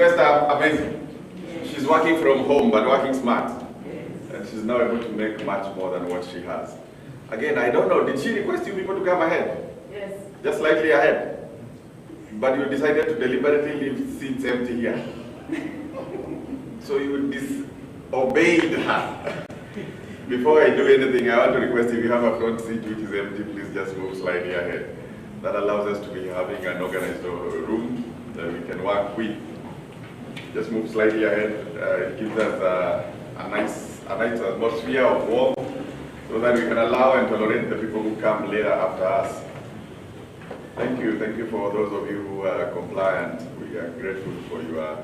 Esther amazing? She's working from home, but working smart. And she's now able to make much more than what she has. Again, I don't know, did she request you people to come ahead? Yes. Just slightly ahead? But you decided to deliberately leave seats empty here. So you disobeyed her. Before I do anything, I want to request if you have a front seat which is empty, please just move slightly ahead. That allows us to be having an organized room that we can work with. Just move slightly ahead. It gives us a nice atmosphere of warmth so that we can allow and tolerate the people who come later after us. Thank you for those of you who are compliant. We are grateful for your.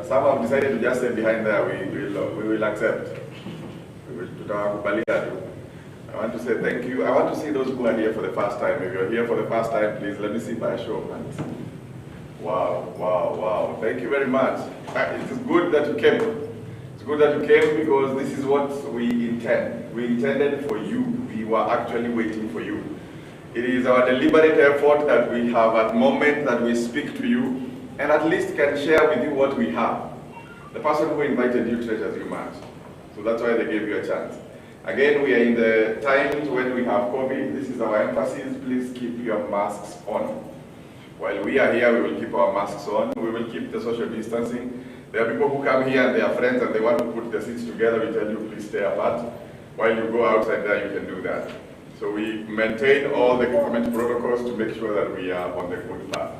Some have decided to just stay behind there. We will accept. I want to say thank you. I want to see those who are here for the first time. If you're here for the first time, please let me see by a show of hands. Wow. Thank you very much. It is good that you came. It's good that you came because this is what we intend. We intended for you. We were actually waiting for you. It is our deliberate effort that we have at the moment that we speak to you and at least can share with you what we have. The person who invited you treasures you much. So that's why they gave you a chance. Again, we are in the times when we have COVID. This is our emphasis. Please keep your masks on. While we are here, we will keep our masks on. We will keep the social distancing. There are people who come here and they are friends and they want to put the seats together. We tell you, please stay apart. While you go outside there, you can do that. So we maintain all the government protocols to make sure that we are on the good path.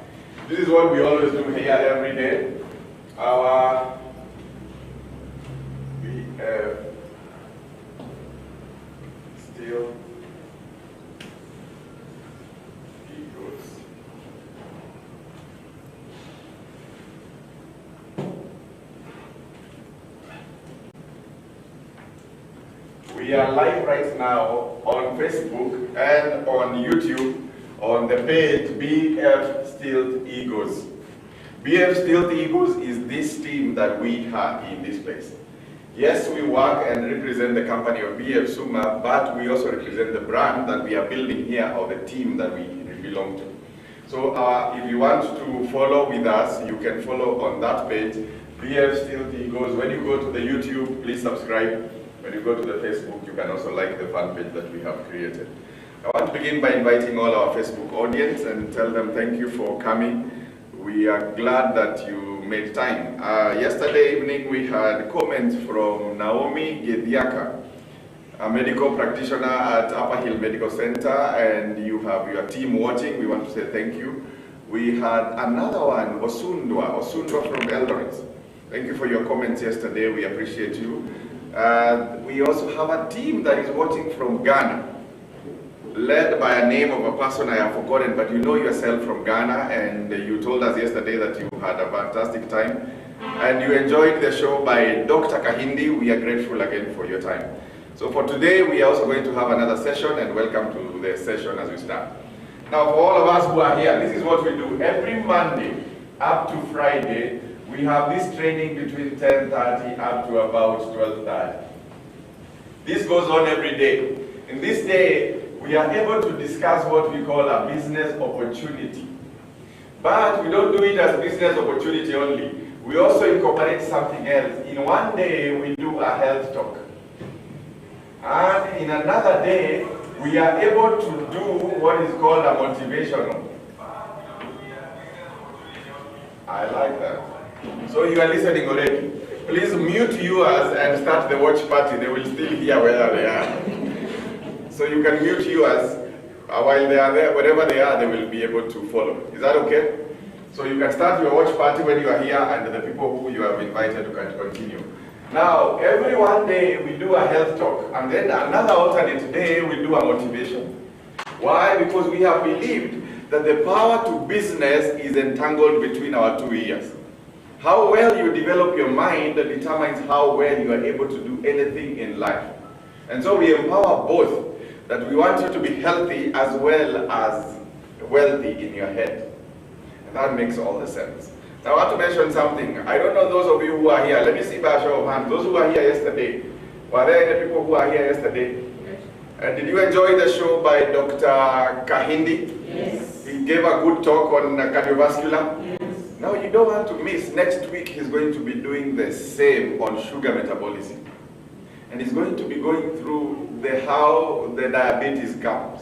This is what we always do here every day. Still equals. We are live right now on Facebook and on YouTube on the page BF Stilt Eagles. BF Stilt Eagles is this team that we have in this place. Yes, we work and represent the company of BF Suma, but we also represent the brand that we are building here or the team that we belong to. So if you want to follow with us, you can follow on that page, BF Stilt Eagles. When you go to the YouTube, please subscribe. When you go to the Facebook, you can also like the fan page that we have created. I want to begin by inviting all our Facebook audience and tell them thank you for coming. We are glad that you made time. Yesterday evening we had comments from Naomi Gediaka, a medical practitioner at Upper Hill Medical Center, and you have your team watching. We want to say thank you. We had another one, Osundwa from Eldoret. Thank you for your comments yesterday. We appreciate you. We also have a team that is watching from Ghana, led by a name of a person I have forgotten, but you know yourself from Ghana, and you told us yesterday that you had a fantastic time and you enjoyed the show by Dr. Kahindi. We are grateful again for your time. So for today, we are also going to have another session, and welcome to the session as we start. Now, for all of us who are here, this is what we do. Every Monday up to Friday, we have this training between 10:30 up to about 12:30. This goes on every day. In this day, we are able to discuss what we call a business opportunity. But we don't do it as business opportunity only. We also incorporate something else. In one day, we do a health talk. And in another day, we are able to do what is called a motivational. I like that. So you are listening already. Please mute yours and start the watch party. They will still hear whether they are. So you can mute yours. While they are there, wherever they are, they will be able to follow. Is that okay? So you can start your watch party when you are here, and the people who you have invited can continue. Now, every one day we do a health talk, and then another alternate day we do a motivation. Why? Because we have believed that the power to business is entangled between our two ears. How well you develop your mind determines how well you are able to do anything in life. And so we empower both, that we want you to be healthy as well as wealthy in your head. And that makes all the sense. Now I want to mention something. I don't know those of you who are here. Let me see by a show of hands. Those who were here yesterday. Were there any people who are here yesterday? Yes. Did you enjoy the show by Dr. Kahindi? Yes. He gave a good talk on cardiovascular. Yes. Now you don't want to miss. Next week he's going to be doing the same on sugar metabolism. And he's going to be going through how the diabetes comes.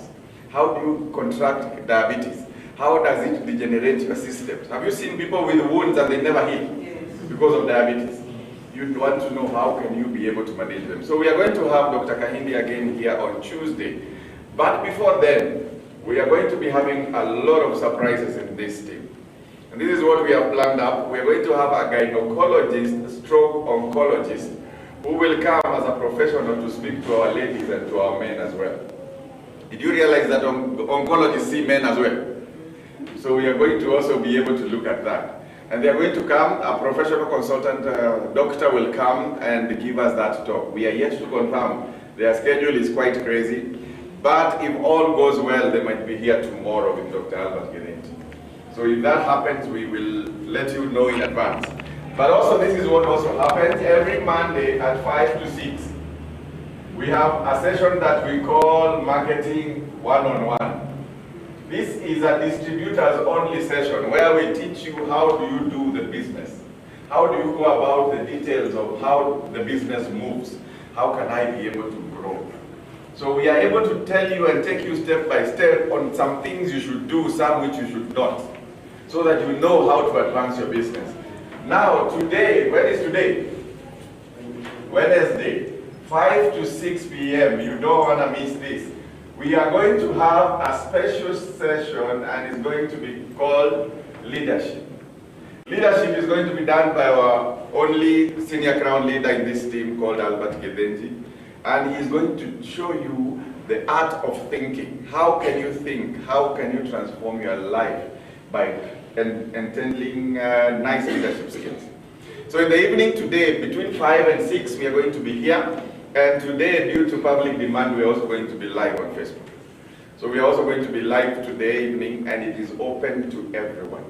How do you contract diabetes? How does it degenerate your systems? Have you seen people with wounds and they never heal because of diabetes? You want to know how can you be able to manage them. So we are going to have Dr. Kahindi again here on Tuesday. But before then, we are going to be having a lot of surprises in this team. And this is what we have planned up. We are going to have a gynecologist, stroke oncologist, who will come as a professional to speak to our ladies and to our men as well. Did you realize that oncologists see men as well? So we are going to also be able to look at that. And they are going to come, a professional consultant doctor will come and give us that talk. We are yet to confirm. Their schedule is quite crazy. But if all goes well, they might be here tomorrow with Dr. Albert Gidenti. So if that happens, we will let you know in advance. But also, this is what also happens every Monday at 5 to 6. We have a session that we call Marketing One-on-One. This is a distributors-only session where we teach you how do you do the business. How do you go about the details of how the business moves? How can I be able to grow? So we are able to tell you and take you step by step on some things you should do, some which you should not, so that you know how to advance your business. Now, today, when is today? Wednesday, 5 to 6 p.m. You don't want to miss this. We are going to have a special session and it's going to be called Leadership. Leadership is going to be done by our only senior crown leader in this team called Albert Gidenti. And he's going to show you the art of thinking. How can you think? How can you transform your life by entangling nice leadership skills? So in the evening today, between 5 and 6, we are going to be here. And today, due to public demand, we're also going to be live on Facebook. So we are also going to be live today evening, and it is open to everyone.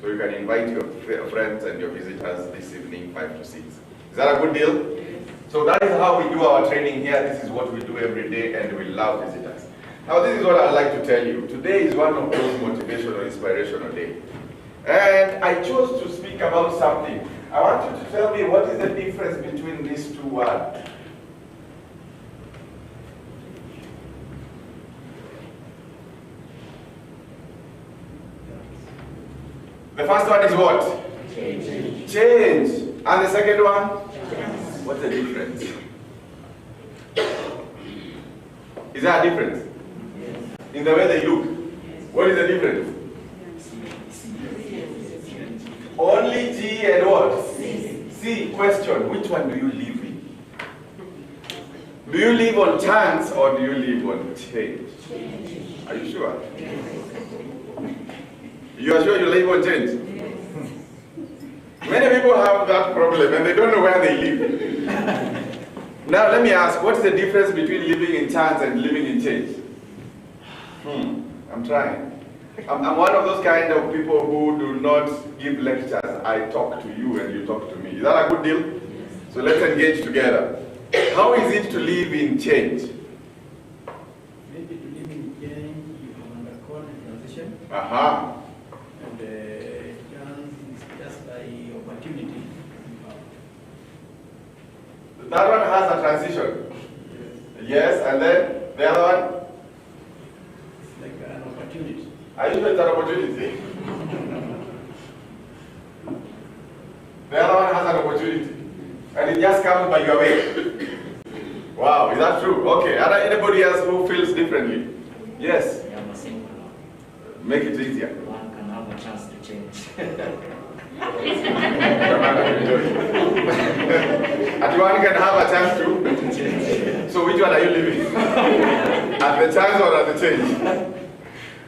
So you can invite your friends and your visitors this evening, 5 to 6. Is that a good deal? So that is how we do our training here. This is what we do every day, and we love visitors. Now, this is what I'd like to tell you. Today is one of those motivational, inspirational days. And I chose to speak about something. I want you to tell me what is the difference between these two words. The first one is what? Change. Change. And the second one? What's the difference? Is there a difference? Yes. In the way they look? Yes. What is the difference? Only G and what? C. Question. Which one do you live in? Do you live on chance or do you live on change? Are you sure? You are sure you live on change? Yes. Many people have that problem and they don't know where they live. Now let me ask, what's the difference between living in chance and living in change? I'm trying. I'm one of those kind of people who do not give lectures. I talk to you and you talk to me. Is that a good deal? Yes. So let's engage together. How is it to live in change? Maybe to live in change, you have undergone a transition. Aha. And chance is just like opportunity. That one has a transition. Yes. Yes, and then the other one? It's like an opportunity. Are you sure it's an opportunity? The other one has an opportunity. And it just comes by your way. Wow, is that true? Okay, anybody else who feels differently? Yes? Yeah, I'm a single one. Make it easier. One can have a chance to change. And one can have a chance to? So which one are you living? At the chance or at the change?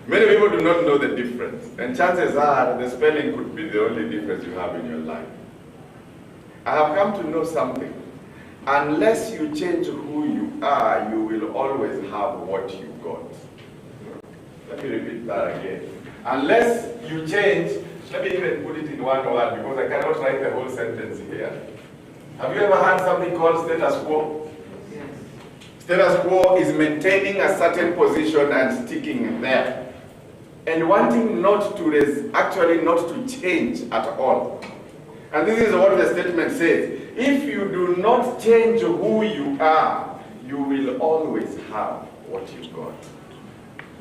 Many people do not know the difference. And chances are the spelling could be the only difference you have in your life. I have come to know something. Unless you change who you are, you will always have what you got. Let me repeat that again. Unless you change, let me even put it in one word because I cannot write the whole sentence here. Have you ever heard something called status quo? Yes. Status quo is maintaining a certain position and sticking there. and wanting not to actually not to change at all. And this is what the statement says. If you do not change who you are, you will always have what you got.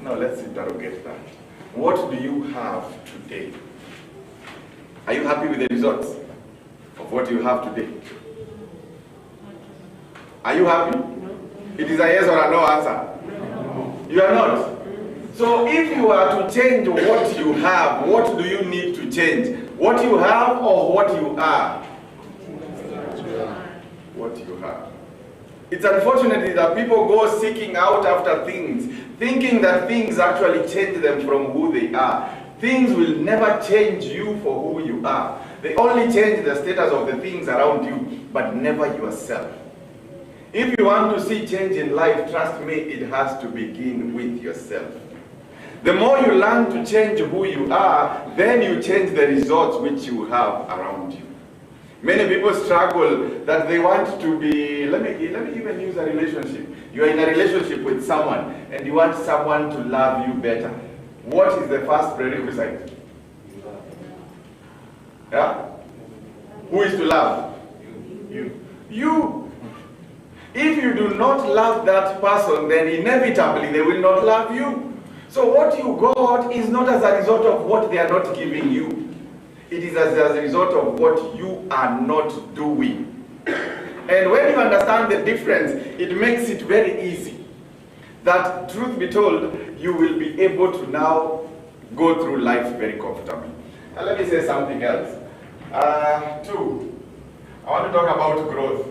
Now let's interrogate that. What do you have today? Are you happy with the results of what you have today? Are you happy? It is a yes or a no answer. No. You are not. So if you are to change what you have, what do you need to change? What you have or what you are? What you have. It's unfortunate that people go seeking out after things, thinking that things actually change them from who they are. Things will never change you for who you are. They only change the status of the things around you, but never yourself. If you want to see change in life, trust me, it has to begin with yourself. The more you learn to change who you are, then you change the results which you have around you. Many people struggle that they want to be, let me even use a relationship. You are in a relationship with someone and you want someone to love you better. What is the first prerequisite? Yeah? Who is to love? You. If you do not love that person, then inevitably they will not love you. So what you got is not as a result of what they are not giving you. It is as a result of what you are not doing. And when you understand the difference, it makes it very easy. That, truth be told, you will be able to now go through life very comfortably. And let me say something else. Two, I want to talk about growth.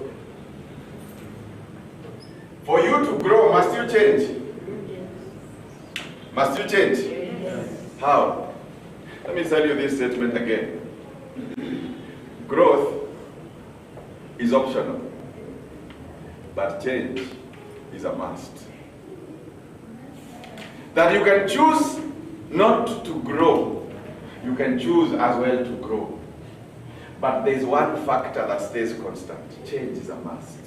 For you to grow, must you change? Must you change? Yes. How? Let me tell you this statement again. Growth is optional, but change is a must. That you can choose not to grow, you can choose as well to grow. But there's one factor that stays constant. Change is a must.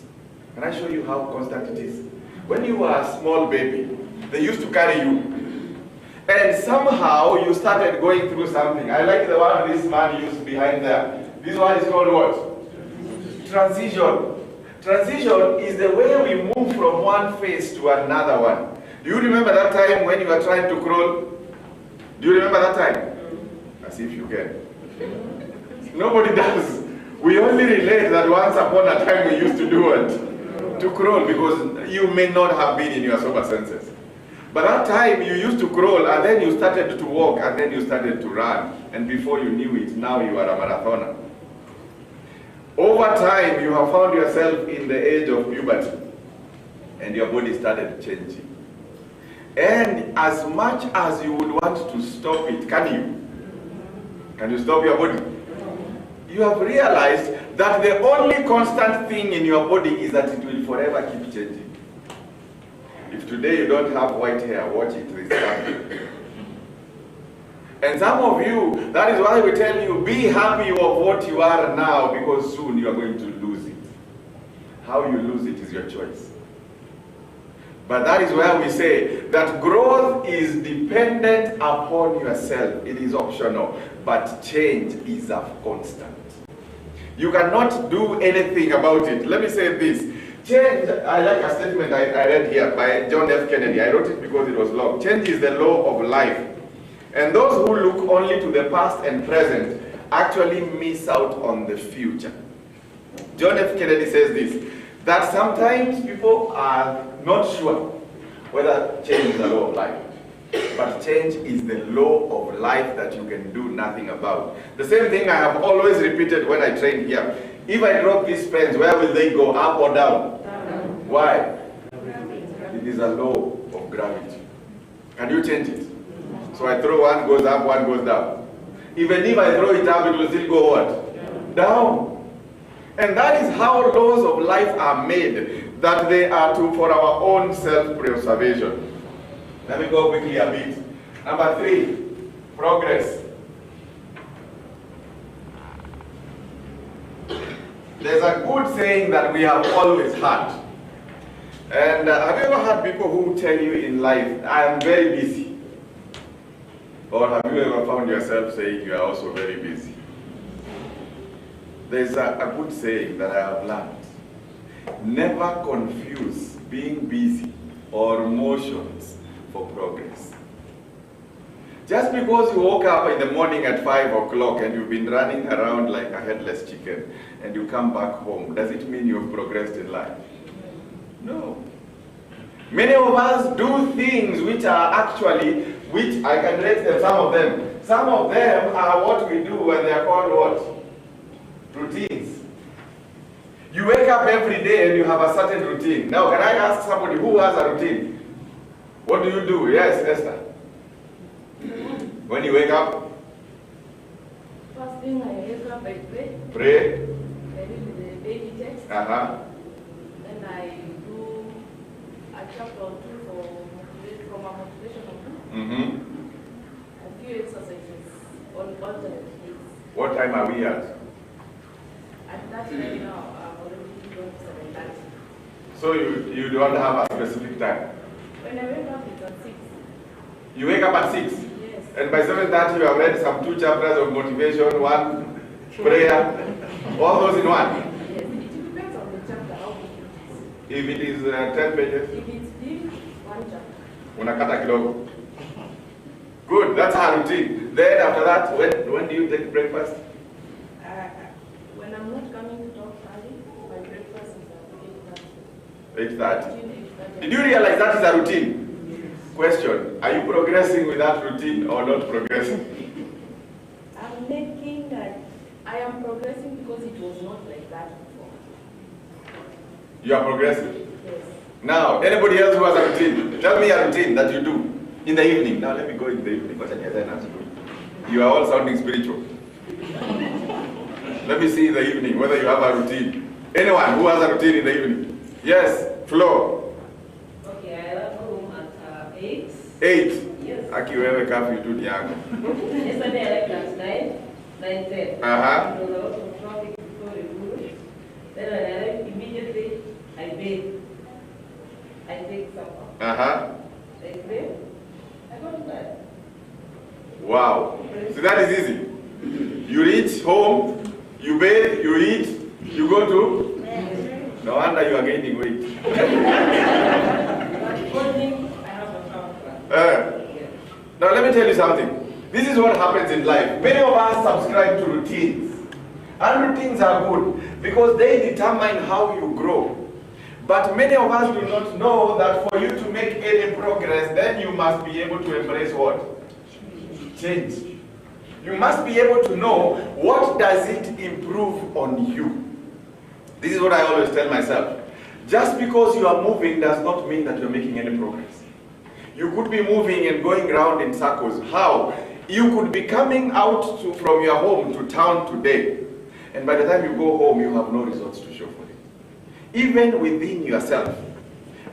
Can I show you how constant it is? When you were a small baby, they used to carry you. And somehow you started going through something. I like the one this man used behind there. This one is called what? Transition. Transition is the way we move from one phase to another one. Do you remember that time when you were trying to crawl? Do you remember that time? As if you can. Nobody does. We only relate that once upon a time we used to do it. To crawl, because you may not have been in your sober senses. But that time you used to crawl, and then you started to walk, and then you started to run. And before you knew it, now you are a marathoner. Over time, you have found yourself in the age of puberty, and your body started changing. And as much as you would want to stop it, can you? Can you stop your body? You have realized that the only constant thing in your body is that it will forever keep changing. If today you don't have white hair, watch it restart. And some of you, that is why we tell you, be happy of what you are now, because soon you are going to lose it. How you lose it is your choice. But that is where we say that growth is dependent upon yourself. It is optional, but change is a constant. You cannot do anything about it. Let me say this. Change, I like a statement I read here by John F. Kennedy. I wrote it because it was long. Change is the law of life. And those who look only to the past and present actually miss out on the future. John F. Kennedy says this, that sometimes people are not sure whether change is the law of life. But change is the law of life that you can do nothing about. The same thing I have always repeated when I train here. If I drop these pens, where will they go, up or down? Down. Why? It is a law of gravity. Can you change it? So I throw one goes up, one goes down. Even if I throw it up, it will still go what? Down. And that is how laws of life are made, that they are for our own self-preservation. Let me go quickly a bit. Number 3, progress. There's a good saying that we have always had. And have you ever had people who tell you in life, I am very busy? Or have you ever found yourself saying you are also very busy? There's a good saying that I have learned. Never confuse being busy or motions for progress. Just because you woke up in the morning at 5 o'clock and you've been running around like a headless chicken and you come back home, does it mean you've progressed in life? No. Many of us do things which are actually, which I can rate them, some of them. Some of them are what we do and they are called what? Routines. You wake up every day and you have a certain routine. Now, can I ask somebody who has a routine? What do you do? Yes, Esther. When you wake up? First thing I wake up, I pray. Pray. I read the daily text. Then I do a chapter or two from a motivational book. A few exercises on alternate days. What time are we at? At that time now, I'm already going to 7:30. So you don't have a specific time? When I wake up, it's at 6. You wake up at 6? Yes. And by 7:30 you have read some 2 chapters of motivation, 1 prayer, all those in one? Yes, it depends on the chapter, how big it is. If it is 10 pages? If it's big, 1 chapter. Unakata kidogo. Good, that's our routine. Then after that, when do you take breakfast? When I'm not coming to talk early, my breakfast is at 8:30. 8:30. Did you realize that is a routine? Question, are you progressing with that routine or not progressing? I'm making that, I am progressing because it was not like that before. You are progressing? Yes. Now, anybody else who has a routine, tell me a routine that you do in the evening. Now let me go in the evening. You are all sounding spiritual. Let me see in the evening whether you have a routine. Anyone who has a routine in the evening? Yes, Flo. Okay, I left home at 8. 8. Yes. Aki wewe kafi tu ni yako. Yesterday I left at 9, 9:10. Uh-huh. There was a lot of traffic before the bush. Then when I left, immediately I bathe. I take supper. Uh-huh. I pray. I go to bed. Wow. So that is easy. You reach home, you bathe, you eat, you go to? No wonder you are gaining weight. But morning, I have a shower. Now let me tell you something. This is what happens in life. Many of us subscribe to routines. And routines are good because they determine how you grow. But many of us do not know that for you to make any progress, then you must be able to embrace what? Change. You must be able to know what does it improve on you. This is what I always tell myself. Just because you are moving does not mean that you're making any progress. You could be moving and going around in circles. How? You could be coming out from your home to town today, and by the time you go home, you have no results to show for it. Even within yourself.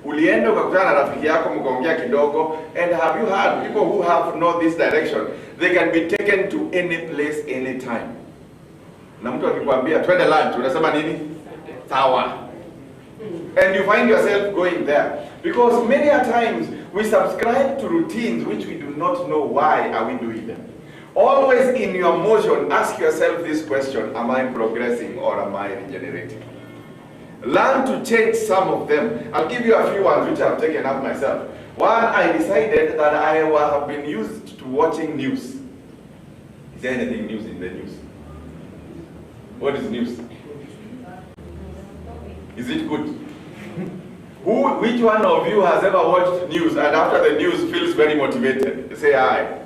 Ulienda ukakutana na rafiki yako mkaongea kidogo, and have you heard people who have know this direction, they can be taken to any place anytime. Na mtu akikwambia twende lunch, unasema nini? Sawa. And you find yourself going there. Because many a times we subscribe to routines which we do not know why are we doing them. Always in your motion, ask yourself this question, am I progressing or am I regenerating? Learn to change some of them. I'll give you a few ones which I've taken up myself. One, I decided that I have been used to watching news. Is there anything news in the news? What is news? Is it good? Which one of you has ever watched news and after the news feels very motivated? Say aye.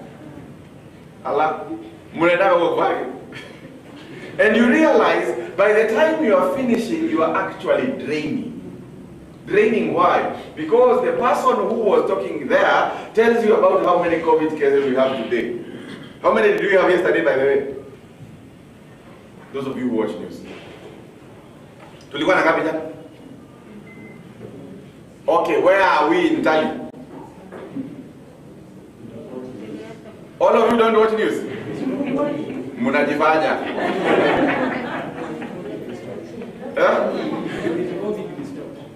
Allah. And you realize by the time you are finishing, you are actually draining. Draining why? Because the person who was talking there tells you about how many COVID cases we have today. How many did we have yesterday, by the way? Those of you who watch news. Tulikuwa na ngapi jana? Okay, where are we in Italy? All of you don't watch news? Munajifanya.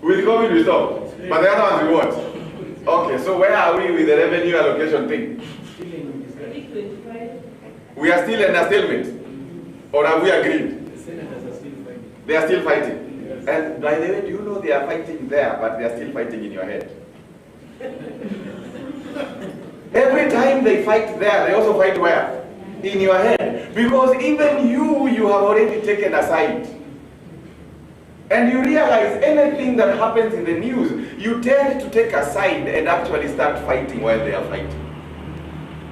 With COVID we stop. But the other ones we watch. Okay, so where are we with the revenue allocation thing? We are still in a stalemate. Or have we agreed? The senators are still fighting. They are still fighting. Yes. And by the way, do you know they are fighting there, but they are still fighting in your head? Every time they fight there, they also fight where? In your head. Because even you have already taken a side. And you realize anything that happens in the news, you tend to take a side and actually start fighting while they are fighting.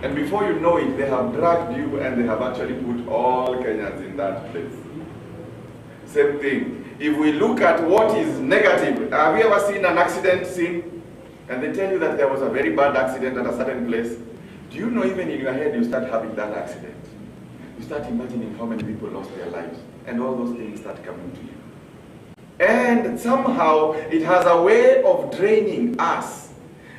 And before you know it, they have dragged you and they have actually put all Kenyans in that place. Same thing. If we look at what is negative, have you ever seen an accident scene? And they tell you that there was a very bad accident at a certain place. Do you know even in your head you start having that accident? You start imagining how many people lost their lives. And all those things start coming to you. And somehow it has a way of draining us.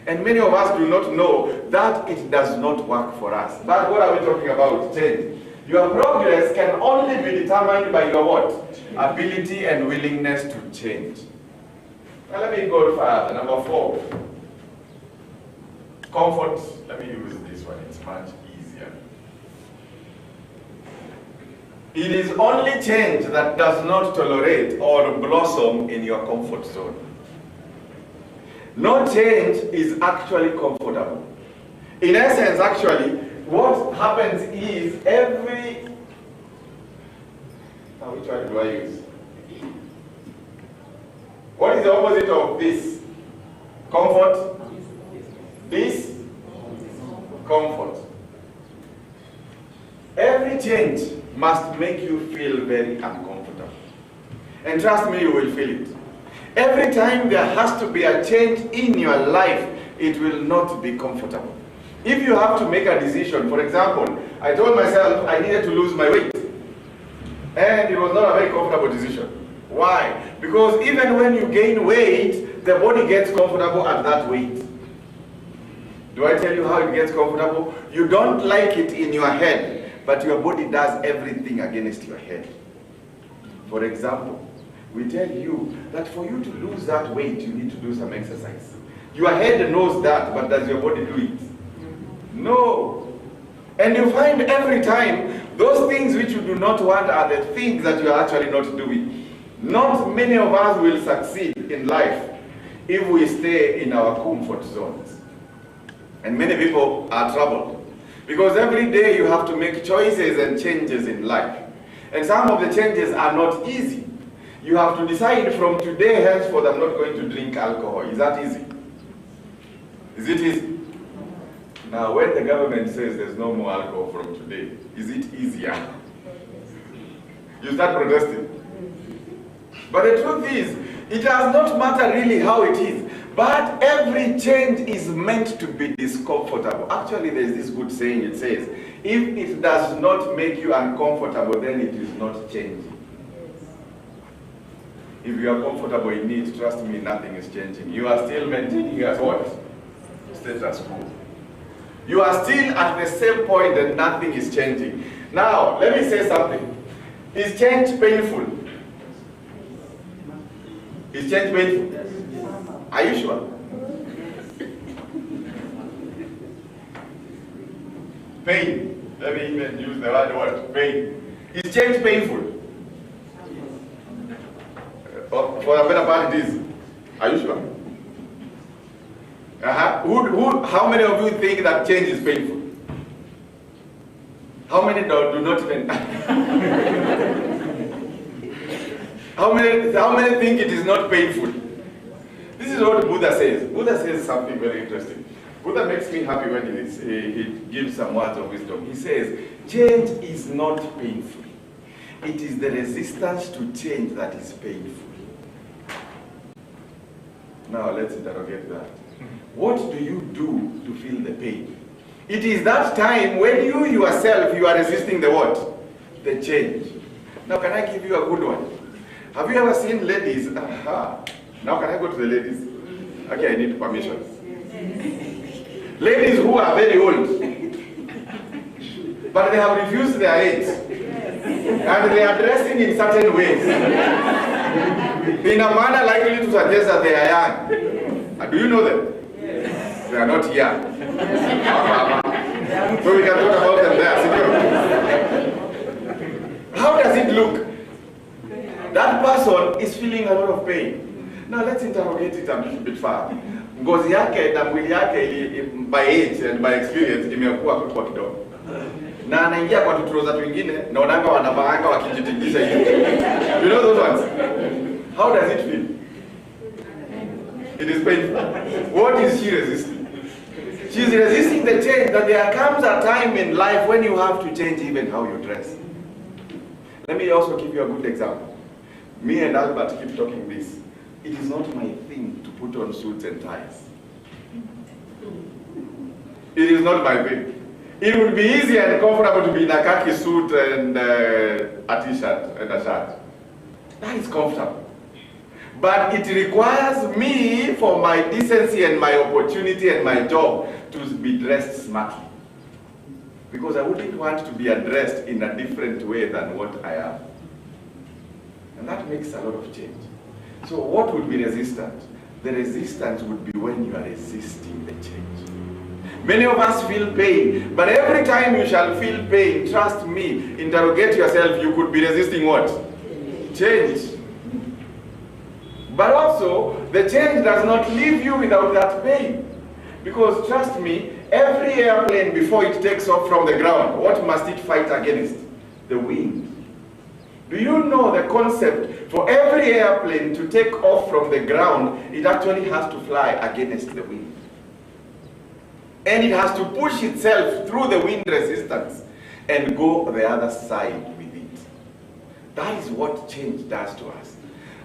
And many of us do not know that it does not work for us. But what are we talking about? Change. Your progress can only be determined by your what? Ability and willingness to change. Now let me go further. Number 4. Comfort. Let me use this one. It's much easier. It is only change that does not tolerate or blossom in your comfort zone. No change is actually comfortable. In essence, actually, what happens is which one do I use? What is the opposite of this? Comfort? This? Comfort. Every change must make you feel very uncomfortable. And trust me, you will feel it. Every time there has to be a change in your life, it will not be comfortable. If you have to make a decision, for example, I told myself I needed to lose my weight. And it was not a very comfortable decision. Why? Because even when you gain weight, the body gets comfortable at that weight. Do I tell you how it gets comfortable? You don't like it in your head, but your body does everything against your head. For example, we tell you that for you to lose that weight, you need to do some exercise. Your head knows that, but does your body do it? No. And you find every time, those things which you do not want are the things that you are actually not doing. Not many of us will succeed in life if we stay in our comfort zones. And many people are troubled. Because every day you have to make choices and changes in life. And some of the changes are not easy. You have to decide from today henceforth I'm not going to drink alcohol. Is that easy? Is it easy? Now when the government says there's no more alcohol from today, is it easier? You start protesting. But the truth is, it does not matter really how it is. But every change is meant to be discomfortable. Actually, there's this good saying, it says, if it does not make you uncomfortable, then it is not changing. If you are comfortable in it, trust me, nothing is changing. You are still maintaining your what? Status quo. You are still at the same point and nothing is changing. Now, let me say something. Is change painful? Is change painful? Are you sure? Pain. Let me even use the right word. Pain. Is change painful? For a better part, it is. Are you sure? How many of you think that change is painful? How many do not even? How many think it is not painful? This is what Buddha says. Buddha says something very interesting. Buddha makes me happy when he gives some words of wisdom. He says, change is not painful. It is the resistance to change that is painful. Now let's interrogate that. What do you do to feel the pain? It is that time when you yourself, you are resisting the what? The change. Now can I give you a good one? Have you ever seen ladies? Now can I go to the ladies? Okay, I need permission. Ladies who are very old, but they have refused their age. And they are dressing in certain ways. In a manner likely to suggest that they are young. Do you know them? Yes. They are not young. So we can talk about them there. How does it look? That person is feeling a lot of pain. Now let's interrogate it a little bit further. Ngozi yake na mwili yake by age and by experience imekuwa kubwa kidogo. Na anaingia kwa tutroza twingine na wananga wanavaanga wakijitingisha hivi. You know those ones? How does it feel? It is painful. What is she resisting? She is resisting the change that there comes a time in life when you have to change even how you dress. Let me also give you a good example. Me and Albert keep talking this. It is not my thing to put on suits and ties. It is not my thing. It would be easy and comfortable to be in a khaki suit and a t-shirt and a shirt. That is comfortable. But it requires me, for my decency and my opportunity and my job, to be dressed smartly. Because I wouldn't want to be addressed in a different way than what I am. And that makes a lot of change. So what would be resistant? The resistance would be when you are resisting the change. Many of us feel pain, but every time you shall feel pain, trust me, interrogate yourself, you could be resisting what? Change. But also, the change does not leave you without that pain. Because trust me, every airplane before it takes off from the ground, what must it fight against? The wind. Do you know the concept? For every airplane to take off from the ground, it actually has to fly against the wind. And it has to push itself through the wind resistance and go the other side with it. That is what change does to us.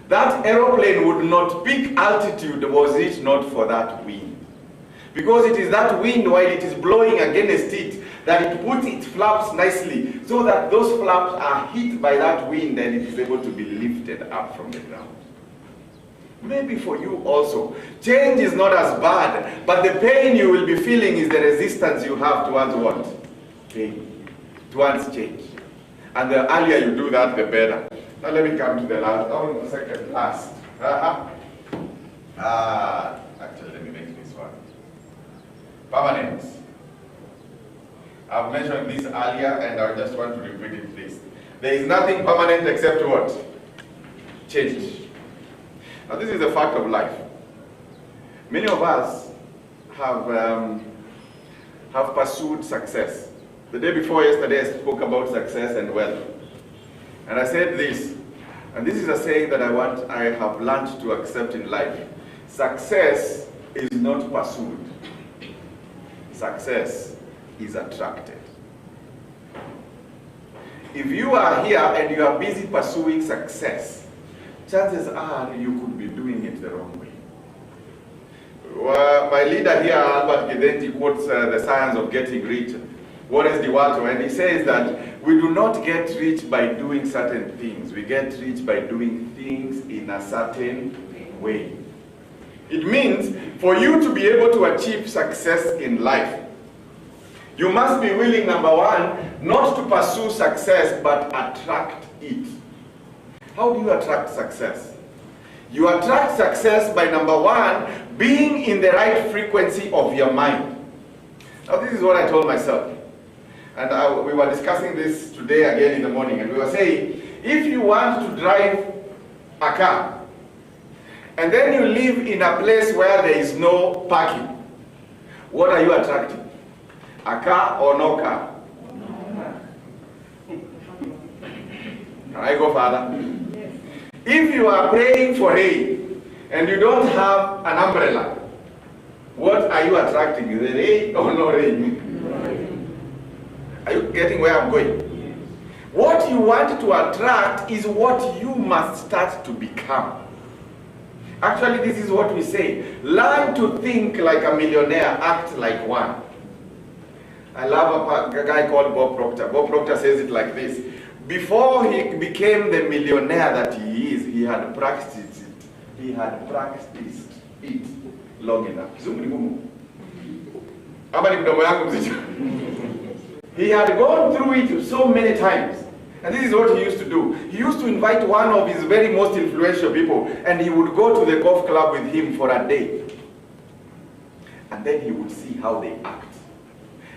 That aeroplane would not peak altitude was it not for that wind. Because it is that wind, while it is blowing against it, that it puts its flaps nicely, so that those flaps are hit by that wind and it is able to be lifted up from the ground. Maybe for you also, change is not as bad, but the pain you will be feeling is the resistance you have towards what? Pain. Towards change. And the earlier you do that, the better. Now let me come to the last, second last. Actually, let me make this one. Permanence. I've mentioned this earlier and I just want to repeat it, please. There is nothing permanent except what? Change. Now this is a fact of life. Many of us have pursued success. The day before yesterday I spoke about success and wealth. And I said this, and this is a saying that I have learned to accept in life. Success is not pursued. Success is attracted. If you are here and you are busy pursuing success, chances are you could be doing it the wrong way. My leader here, Albert Gidenti, quotes the science of getting rich, Wallace DeWalter, and he says that we do not get rich by doing certain things. We get rich by doing things in a certain way. It means for you to be able to achieve success in life, you must be willing, number one, not to pursue success, but attract it. How do you attract success? You attract success by, number one, being in the right frequency of your mind. Now this is what I told myself. And we were discussing this today again in the morning, and we were saying, if you want to drive a car, and then you live in a place where there is no parking, what are you attracting? A car or no car? Can I go further? Yes. If you are praying for rain and you don't have an umbrella, what are you attracting? The rain or no rain? Are you getting where I'm going? Yes. What you want to attract is what you must start to become. Actually, this is what we say. Learn to think like a millionaire, act like one. I love a guy called Bob Proctor. Bob Proctor says it like this. Before he became the millionaire that he is, he had practiced it. He had practiced it long enough. He had gone through it so many times. And this is what he used to do. He used to invite one of his very most influential people, and he would go to the golf club with him for a day. And then he would see how they act.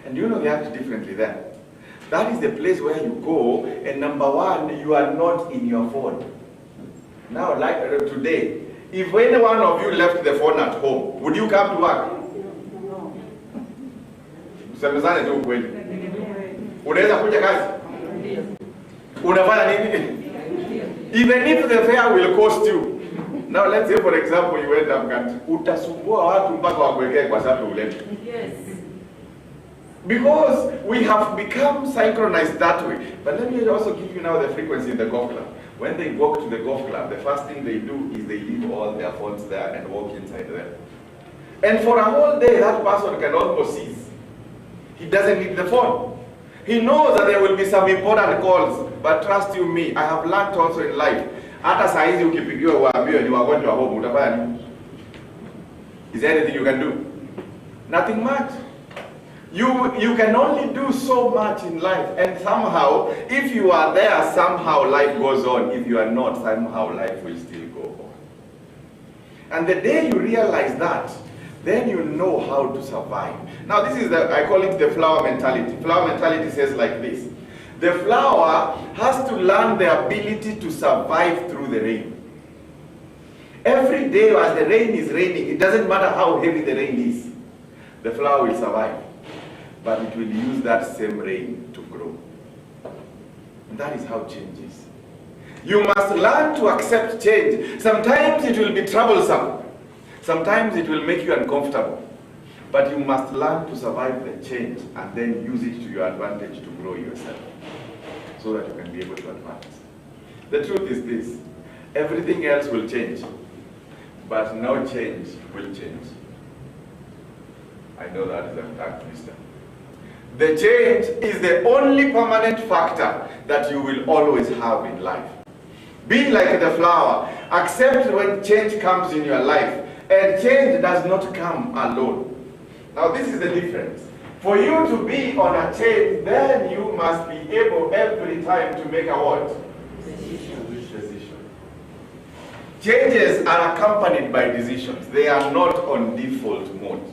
And you know they act differently then. That is the place where you go, and number one, you are not in your phone. Now, like today, if any one of you left the phone at home, would you come to work? Semezane tu kweli. Unaweza kuja kazi? Unafanya nini? Even if the fare will cost you. Now let's say for example you went up country. Utasumbua watu mpaka wakuwekee kwa sababu ulete. Yes. Because we have become synchronized that way. But let me also give you now the frequency in the golf club. When they walk to the golf club, the first thing they do is they leave all their phones there and walk inside there. And for a whole day, that person can almost cease. He doesn't need the phone. He knows that there will be some important calls, but trust you me, I have learned also in life. Hata saa hizi ukipigiwa uambiwe ni wagonjwa home, utafanya nini? Is there anything you can do? Nothing much. You can only do so much in life, and somehow, if you are there, somehow life goes on. If you are not, somehow life will still go on. And the day you realize that, then you know how to survive. Now this is I call it the flower mentality. Flower mentality says like this. The flower has to learn the ability to survive through the rain. Every day as the rain is raining, it doesn't matter how heavy the rain is, the flower will survive. But it will use that same rain to grow. And that is how change is. You must learn to accept change. Sometimes it will be troublesome. Sometimes it will make you uncomfortable. But you must learn to survive the change and then use it to your advantage to grow yourself so that you can be able to advance. The truth is this. Everything else will change, but no change will change. I know that is a tongue twister. The change is the only permanent factor that you will always have in life. Be like the flower. Accept when change comes in your life. And change does not come alone. Now this is the difference. For you to be on a change, then you must be able every time to make a what? Decision. Changes are accompanied by decisions. They are not on default mode.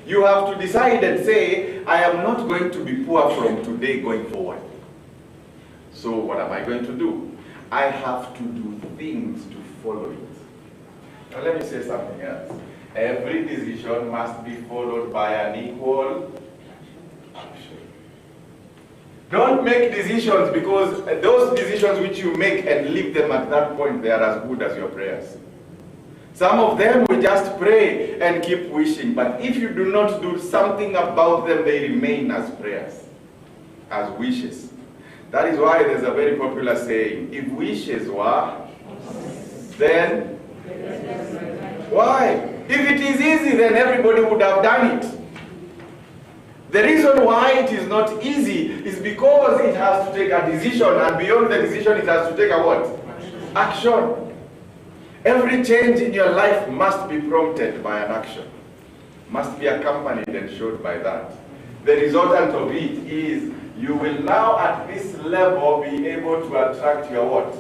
You have to decide and say, I am not going to be poor from today going forward. So what am I going to do? I have to do things to follow it. Now let me say something else. Every decision must be followed by an equal action. Don't make decisions because those decisions which you make and leave them at that point, they are as good as your prayers. Some of them will just pray and keep wishing, but if you do not do something about them, they remain as prayers, as wishes. That is why there's a very popular saying, if wishes were, then why? If it is easy, then everybody would have done it. The reason why it is not easy is because it has to take a decision, and beyond the decision, it has to take a what? Action. Every change in your life must be prompted by an action, must be accompanied and showed by that. The resultant of it is you will now at this level be able to attract your what?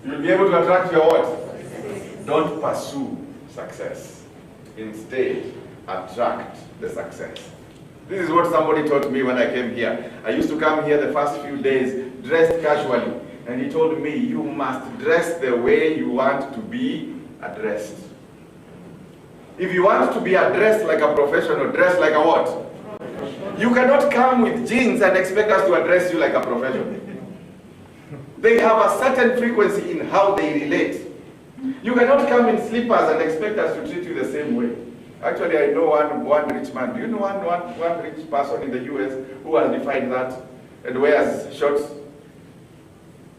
You will be able to attract your what? Don't pursue success. Instead, attract the success. This is what somebody taught me when I came here. I used to come here the first few days dressed casually. And he told me, you must dress the way you want to be addressed. If you want to be addressed like a professional, dress like a what? You cannot come with jeans and expect us to address you like a professional. They have a certain frequency in how they relate. You cannot come in slippers and expect us to treat you the same way. Actually, I know one rich man. Do you know one rich person in the US who has defined that and wears shorts?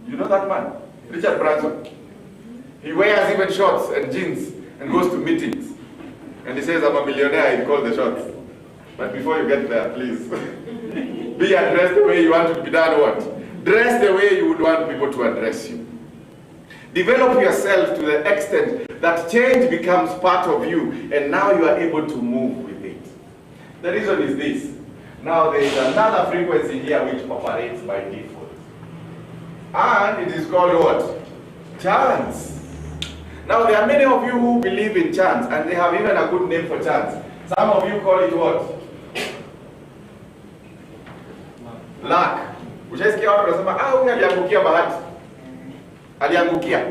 You know that man? Richard Branson. He wears even shorts and jeans and goes to meetings. And he says, I'm a millionaire, he calls the shots. But before you get there, please, be addressed the way you want to be done what? Dress the way you would want people to address you. Develop yourself to the extent that change becomes part of you, and now you are able to move with it. The reason is this. Now there is another frequency here which operates by default. And it is called what? Chance. Now there are many of you who believe in chance, and they have even a good name for chance. Some of you call it what? luck. Ushaisikia watu wanasema, huyu aliangukia bahati. Aliangukia.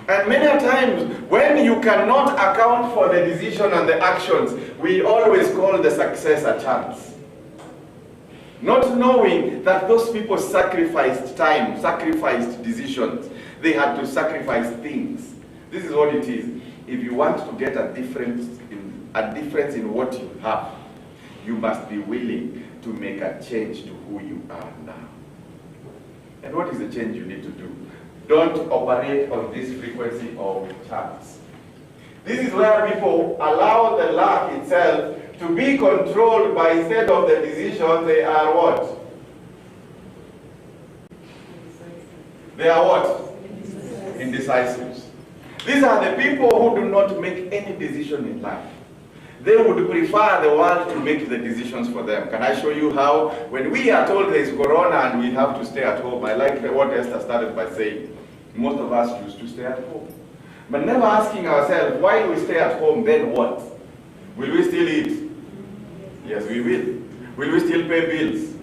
And many a times, when you cannot account for the decision and the actions, we always call the success a chance. Not knowing that those people sacrificed time, sacrificed decisions. They had to sacrifice things. This is what it is. If you want to get a difference in what you have, you must be willing to make a change to who you are now. And what is the change you need to do? Don't operate on this frequency of chance. This is where people allow the luck itself to be controlled by, instead of the decisions, they are what? They are what? Indecisive. These are the people who do not make any decision in life. They would prefer the world to make the decisions for them. Can I show you how? When we are told there is corona and we have to stay at home, I like what Esther started by saying. Most of us choose to stay at home. But never asking ourselves, why do we stay at home, then what? Will we still eat? Yes, we will. Will we still pay bills?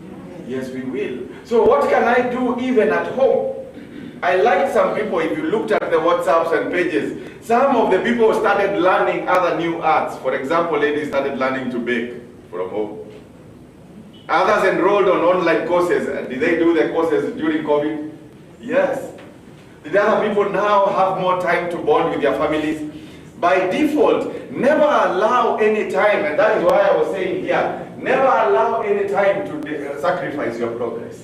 Yes, we will. So what can I do even at home? I like some people, if you looked at the WhatsApps and pages, some of the people started learning other new arts. For example, ladies started learning to bake from home. Others enrolled on online courses. Did they do the courses during COVID? Yes. Did other people now have more time to bond with their families? By default, never allow any time, and that is why I was saying here, never allow any time to sacrifice your progress.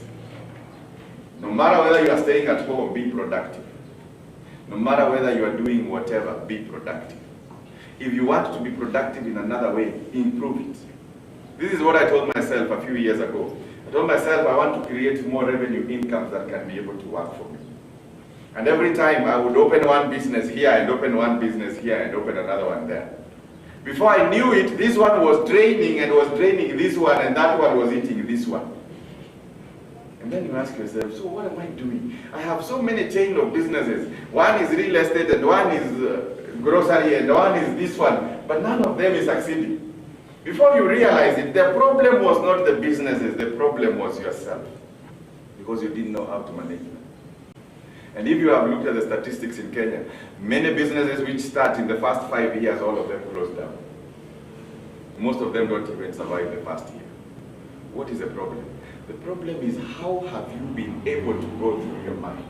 No matter whether you are staying at home, be productive. No matter whether you are doing whatever, be productive. If you want to be productive in another way, improve it. This is what I told myself a few years ago. I told myself I want to create more revenue incomes that can be able to work for me. And every time I would open one business here and open one business here and open another one there. Before I knew it, this one was draining and was draining this one, and that one was eating this one. And then you ask yourself, so what am I doing? I have so many chain of businesses. One is real estate, and one is grocery, and one is this one. But none of them is succeeding. Before you realize it, the problem was not the businesses, the problem was yourself. Because you didn't know how to manage them. And if you have looked at the statistics in Kenya, many businesses which start in the first 5 years, all of them close down. Most of them don't even survive the first year. What is the problem? The problem is, how have you been able to go through your mind?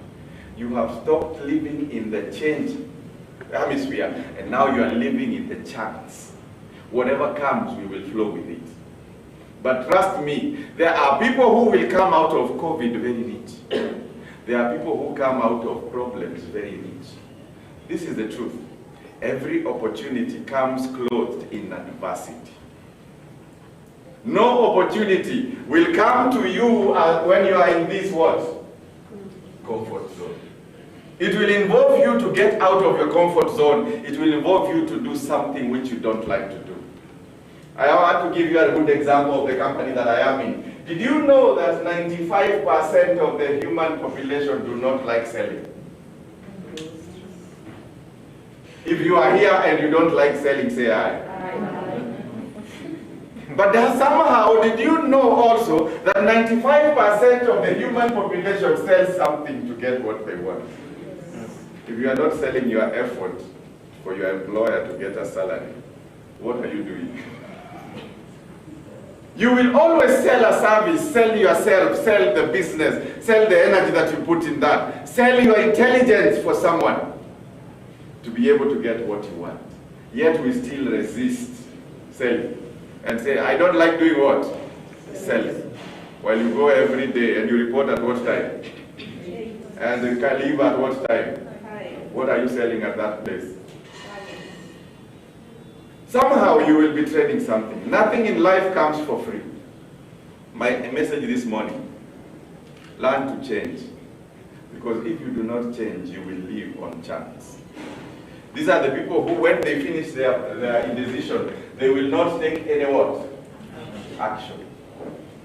You have stopped living in the change hemisphere, and now you are living in the chance. Whatever comes, we will flow with it. But trust me, there are people who will come out of COVID very rich. There are people who come out of problems very rich. This is the truth. Every opportunity comes clothed in adversity. No opportunity will come to you when you are in this what? Comfort zone. It will involve you to get out of your comfort zone. It will involve you to do something which you don't like to do. I want to give you a good example of the company that I am in. Did you know that 95% of the human population do not like selling? If you are here and you don't like selling, say aye. But somehow, did you know also that 95% of the human population sells something to get what they want? If you are not selling your effort for your employer to get a salary, what are you doing? You will always sell a service, sell yourself, sell the business, sell the energy that you put in that, sell your intelligence for someone to be able to get what you want. Yet we still resist selling and say, I don't like doing what? Selling. While you go every day and you report at what time? And you can leave at what time? What are you selling at that place? Somehow you will be trading something. Nothing in life comes for free. My message this morning, learn to change. Because if you do not change, you will live on chance. These are the people who, when they finish their indecision, they will not take any what? Action.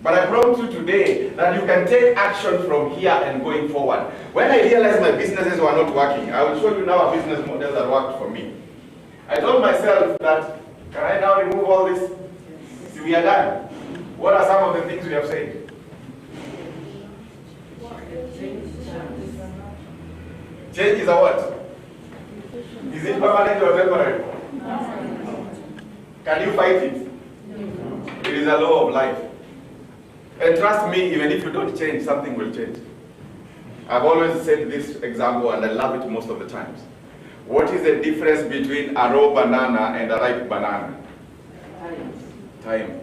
But I promise you today that you can take action from here and going forward. When I realized my businesses were not working, I will show you now a business model that worked for me. I told myself that, can I now remove all this? See, we are done. What are some of the things we have said? Change is a what? Is it permanent or temporary? Can you fight it? It is a law of life. And trust me, even if you don't change, something will change. I've always said this example, and I love it most of the times. What is the difference between a raw banana and a ripe banana? Time.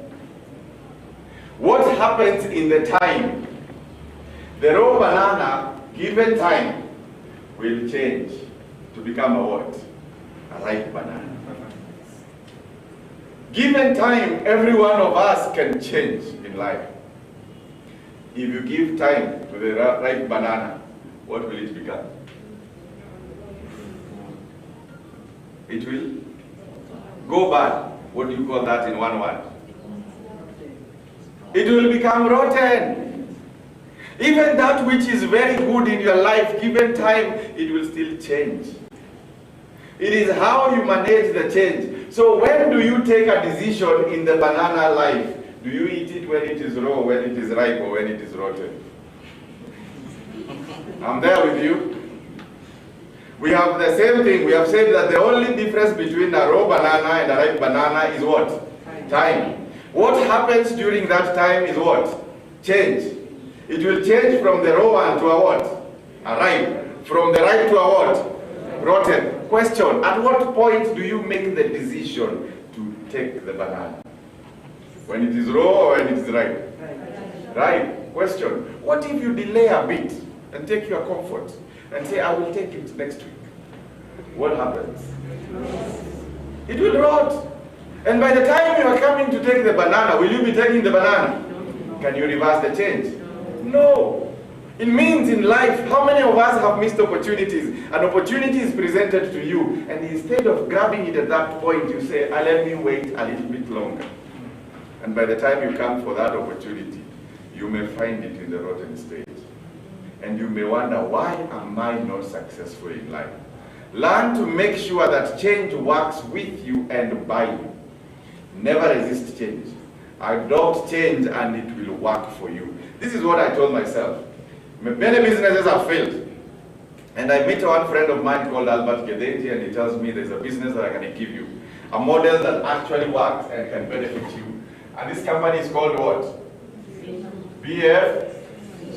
What happens in the time? The raw banana, given time, will change to become a what? A ripe banana. Given time, every one of us can change in life. If you give time to the ripe banana, what will it become? It will go bad. What do you call that in one word? It will become rotten. Even that which is very good in your life, given time, it will still change. It is how you manage the change. So when do you take a decision in the banana life? Do you eat it when it is raw, when it is ripe, or when it is rotten? I'm there with you. We have the same thing. We have said that the only difference between a raw banana and a ripe banana is what? Time. What happens during that time is what? Change. It will change from the raw one to a what? A ripe. From the ripe to a what? Rotten. Question, at what point do you make the decision to take the banana? When it is raw or when it is ripe? Ripe. Question, what if you delay a bit and take your comfort and say, I will take it next week? What happens? It will rot. And by the time you are coming to take the banana, will you be taking the banana? Can you reverse the change? No. It means in life, how many of us have missed opportunities? An opportunity is presented to you, and instead of grabbing it at that point, you say, let me wait a little bit longer. And by the time you come for that opportunity, you may find it in the rotten stage. And you may wonder, why am I not successful in life? Learn to make sure that change works with you and by you. Never resist change. Adopt change and it will work for you. This is what I told myself. Many businesses have failed. And I met one friend of mine called Albert Gedeji, and he tells me there's a business that I can give you. A model that actually works and can benefit you. And this company is called what? BF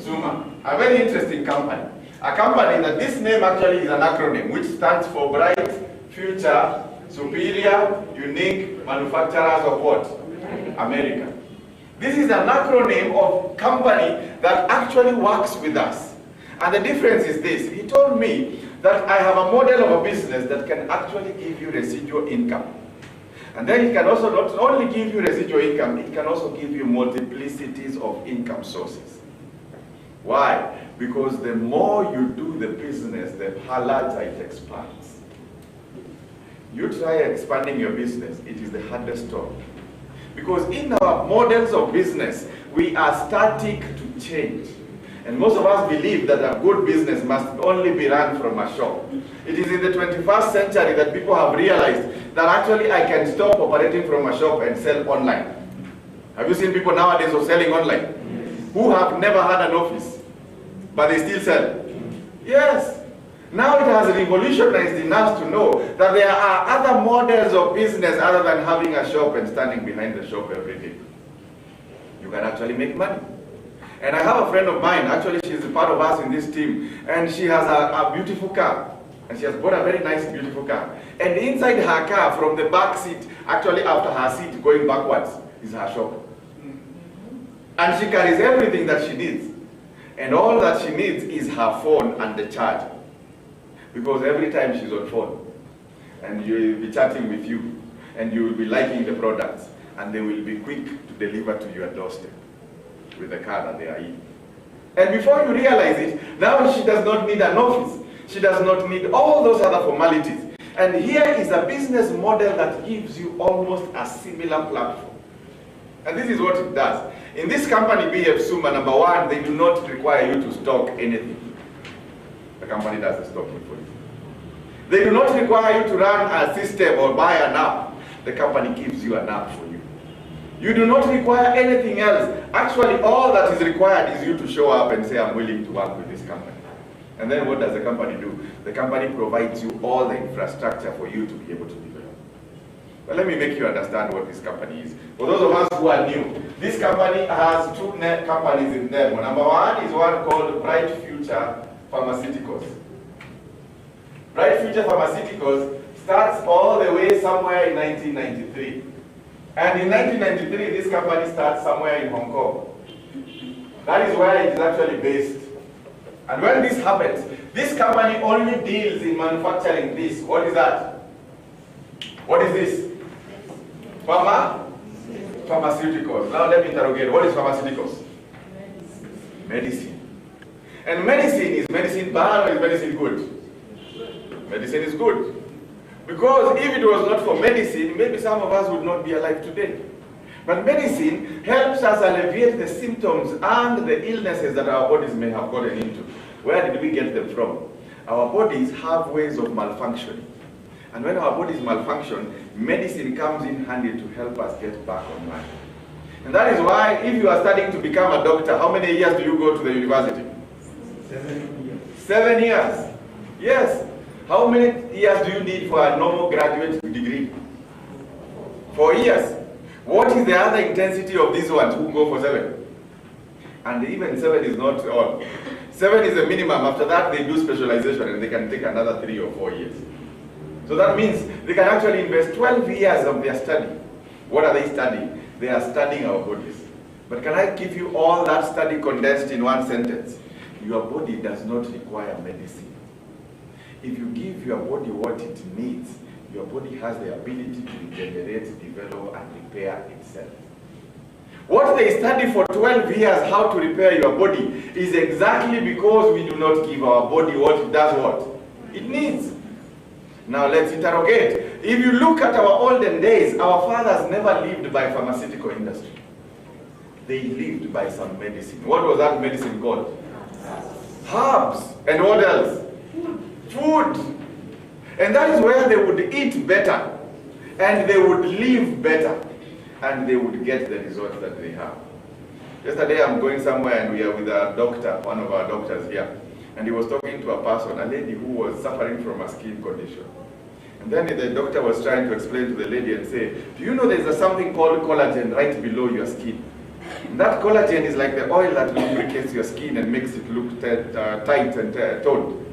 Suma. A very interesting company. A company that this name actually is an acronym which stands for Bright, Future, Superior, Unique Manufacturers of what? America. This is an acronym of company that actually works with us. And the difference is this. He told me that I have a model of a business that can actually give you residual income. And then it can also not only give you residual income, it can also give you multiplicities of income sources. Why? Because the more you do the business, the larger it expands. You try expanding your business, it is the hardest job. Because in our models of business, we are static to change. And most of us believe that a good business must only be run from a shop. It is in the 21st century that people have realized that actually I can stop operating from a shop and sell online. Have you seen people nowadays who are selling online? Who have never had an office, but they still sell? Yes. Now it has revolutionized enough to know that there are other models of business other than having a shop and standing behind the shop every day. You can actually make money. And I have a friend of mine, actually she's a part of us in this team, and she has a beautiful car. And she has bought a very nice, beautiful car. And inside her car, from the back seat, actually after her seat going backwards, is her shop. And she carries everything that she needs. And all that she needs is her phone and the charge. Because every time she's on phone, and you will be chatting with you, and you will be liking the products, and they will be quick to deliver to your doorstep with the car that they are in. And before you realize it, now she does not need an office. She does not need all those other formalities. And here is a business model that gives you almost a similar platform. And this is what it does. In this company, BF Suma, number one, they do not require you to stock anything. The company does the stocking for you. They do not require you to run a system or buy an app. The company gives you an app for you. You do not require anything else. Actually, all that is required is you to show up and say, I'm willing to work with this company. And then what does the company do? The company provides you all the infrastructure for you to be able to develop. But let me make you understand what this company is. For those of us who are new, this company has two companies in them. Number one is one called Bright Future Pharmaceuticals. Bright Future Pharmaceuticals starts all the way somewhere in 1993. And in 1993, this company starts somewhere in Hong Kong. That is where it is actually based. And when this happens, this company only deals in manufacturing this. What is that? What is this? Pharmaceuticals. Now let me interrogate. What is pharmaceuticals? Medicine. And is medicine bad or is medicine good? Medicine is good. Because if it was not for medicine, maybe some of us would not be alive today. But medicine helps us alleviate the symptoms and the illnesses that our bodies may have gotten into. Where did we get them from? Our bodies have ways of malfunctioning. And when our bodies malfunction, medicine comes in handy to help us get back online. And that is why if you are studying to become a doctor, how many years do you go to the university? 7 years. 7 years. Yes. How many years do you need for a normal graduate degree? 4 years. What is the other intensity of these ones who go for 7? And even 7 is not all. 7 is the minimum. After that, they do specialization and they can take another 3 or 4 years. So that means they can actually invest 12 years of their study. What are they studying? They are studying our bodies. But can I give you all that study condensed in one sentence? Your body does not require medicine. If you give your body what it needs, your body has the ability to regenerate, develop, and repair itself. What they study for 12 years, how to repair your body, is exactly because we do not give our body what it does what? It needs. Now let's interrogate. If you look at our olden days, our fathers never lived by pharmaceutical industry. They lived by some medicine. What was that medicine called? Herbs. And what else? Food. And that is where they would eat better, and they would live better, and they would get the results that they have. Yesterday I'm going somewhere and we are with a doctor, one of our doctors here, and he was talking to a person, a lady who was suffering from a skin condition. And then the doctor was trying to explain to the lady and say, do you know there's something called collagen right below your skin? And that collagen is like the oil that lubricates your skin and makes it look tight and toned.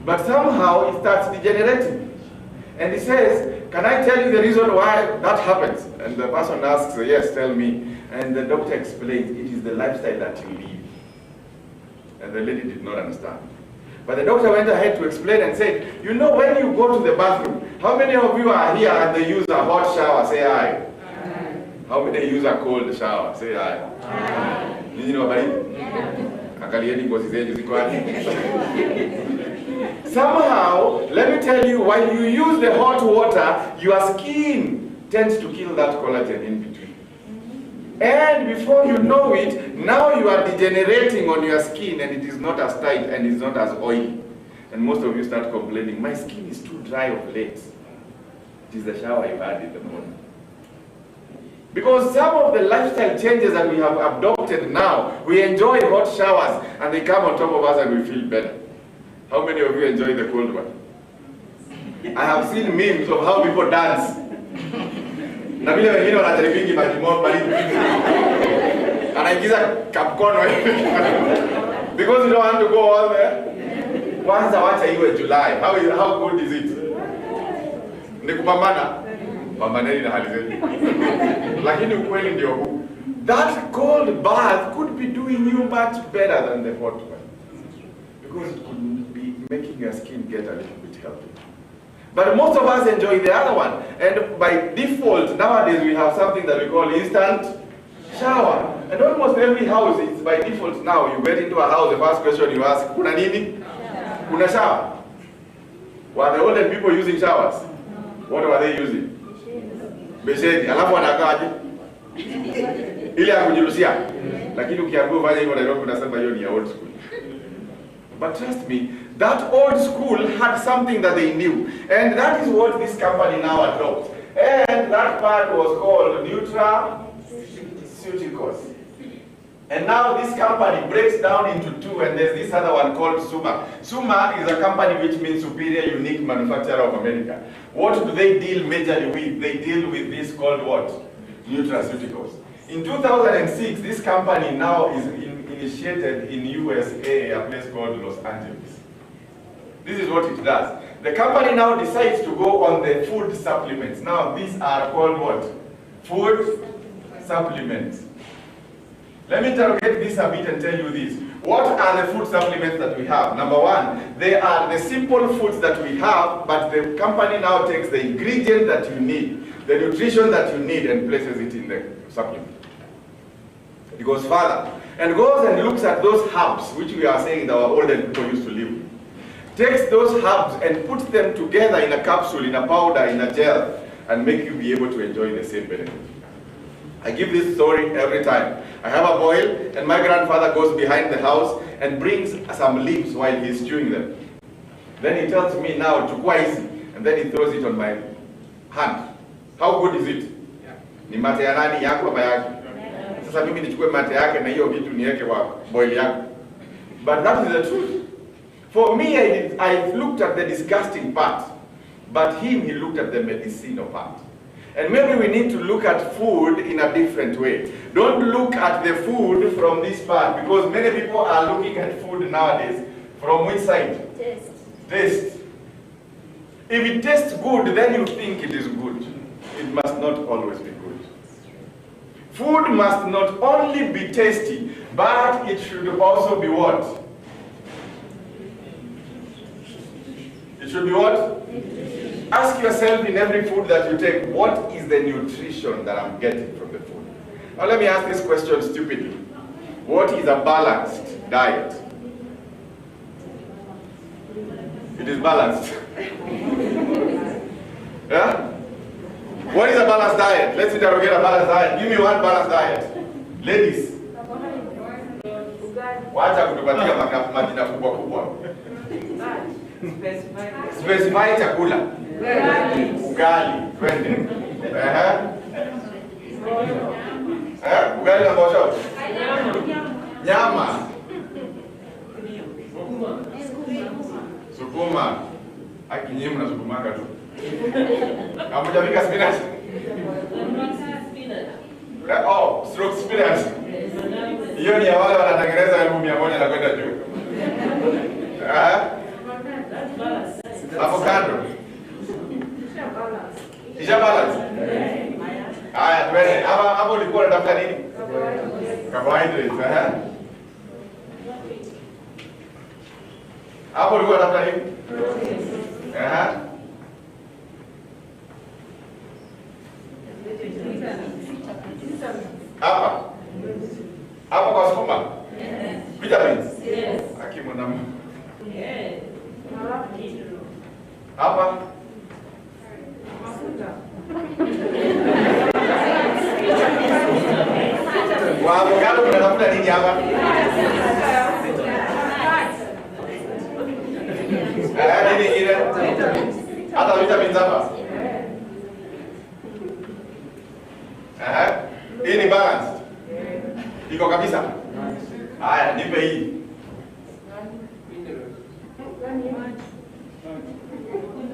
But somehow it starts degenerating. And he says, can I tell you the reason why that happens? And the person asks, yes, tell me. And the doctor explains, it is the lifestyle that you live. And the lady did not understand. But the doctor went ahead to explain and said, you know, when you go to the bathroom, how many of you are here and they use a hot shower? Say aye. Aye. How many use a cold shower? Say aye. Aye. You know about it? Somehow, let me tell you, while you use the hot water, your skin tends to kill that collagen in between. And before you know it, now you are degenerating on your skin and it is not as tight and it's not as oily. And most of you start complaining, my skin is too dry of late. It is the shower you had in the morning. Because some of the lifestyle changes that we have adopted now, we enjoy hot showers and they come on top of us and we feel better. How many of you enjoy the cold one? I have seen memes of how people dance. Na vile wengine wanajaribingi majimoto anaingiza kapkono because you don't want to go all there. Kwanza wacha iwe July. How good is it? Ni kupambana. Pambaneni na hali zenu. Lakini ukweli ndio huu. That cold bath could be doing you much better than the hot one. Because it could be making your skin get a little bit healthy. But most of us enjoy the other one. And by default, nowadays we have something that we call instant shower. And almost every house, it's by default now. You get into a house, the first question you ask, kuna nini? Kuna shower. Were the older people using showers? What were they using? Besheni. Alafu wanakaje? Ile ya kujirusia. Lakini ukiambiwa fanya hivyo Nairobi unasema hiyo ni ya old school. But trust me, that old school had something that they knew. And that is what this company now adopts. And that part was called Nutraceuticals. And now this company breaks down into two, and there's this other one called Suma. Suma is a company which means Superior Unique Manufacturer of America. What do they deal majorly with? They deal with this called what? Nutraceuticals. In 2006, this company now is initiated in USA, a place called Los Angeles. This is what it does. The company now decides to go on the food supplements. Now these are called what? Food supplements. Let me interrogate this a bit and tell you this. What are the food supplements that we have? Number one, they are the simple foods that we have, but the company now takes the ingredient that you need, the nutrition that you need, and places it in the supplement. It goes further and goes and looks at those herbs, which we are saying that our older people used to live with. Takes those herbs and puts them together in a capsule, in a powder, in a gel, and make you be able to enjoy the same benefit. I give this story every time. I have a boil, and my grandfather goes behind the house and brings some leaves while he's chewing them. Then he tells me now, chukua hizi, and then he throws it on my hand. How good is it? Ni mate ya nani yako ama yake? Sasa mimi nichukue mate yake na hiyo vitu niweke kwa boil yangu. But that is the truth. For me, I looked at the disgusting part, but he looked at the medicinal part. And maybe we need to look at food in a different way. Don't look at the food from this part, because many people are looking at food nowadays from which side? Taste. Taste. If it tastes good, then you think it is good. It must not always be good. Food must not only be tasty, but it should also be what? It should be what? Ask yourself in every food that you take, what is the nutrition that I'm getting from the food? Now let me ask this question stupidly. What is a balanced diet? It is balanced. Yeah? What is a balanced diet? Let's interrogate a balanced diet. Give me one balanced diet. Ladies. Wacha kutupatia majina kubwa kubwa. Specify chakula. Ugali. Twende. Ugali na mboga. Nyama. Sukuma. Aki nyinyi mnasukumaka tu. Hamjapika spinach? Oh, stroke spinach. Hiyo ni ya wale wanatengeneza 1,100 na kwenda juu. Avocado. Isha balance. Haya, twende. Hapo ulikuwa unatafuta nini? Carbohydrates, Hapo ulikuwa unatafuta nini? Hapa. Hapa kwa sukuma. Vitamins. Yes. Akimona. Yes. Hapa. Kwa avocado tunatafuta nini hapa? Nini ingine? Hata vitamins hapa. Hii ni balanced. Iko kabisa. Haya, nipe hii.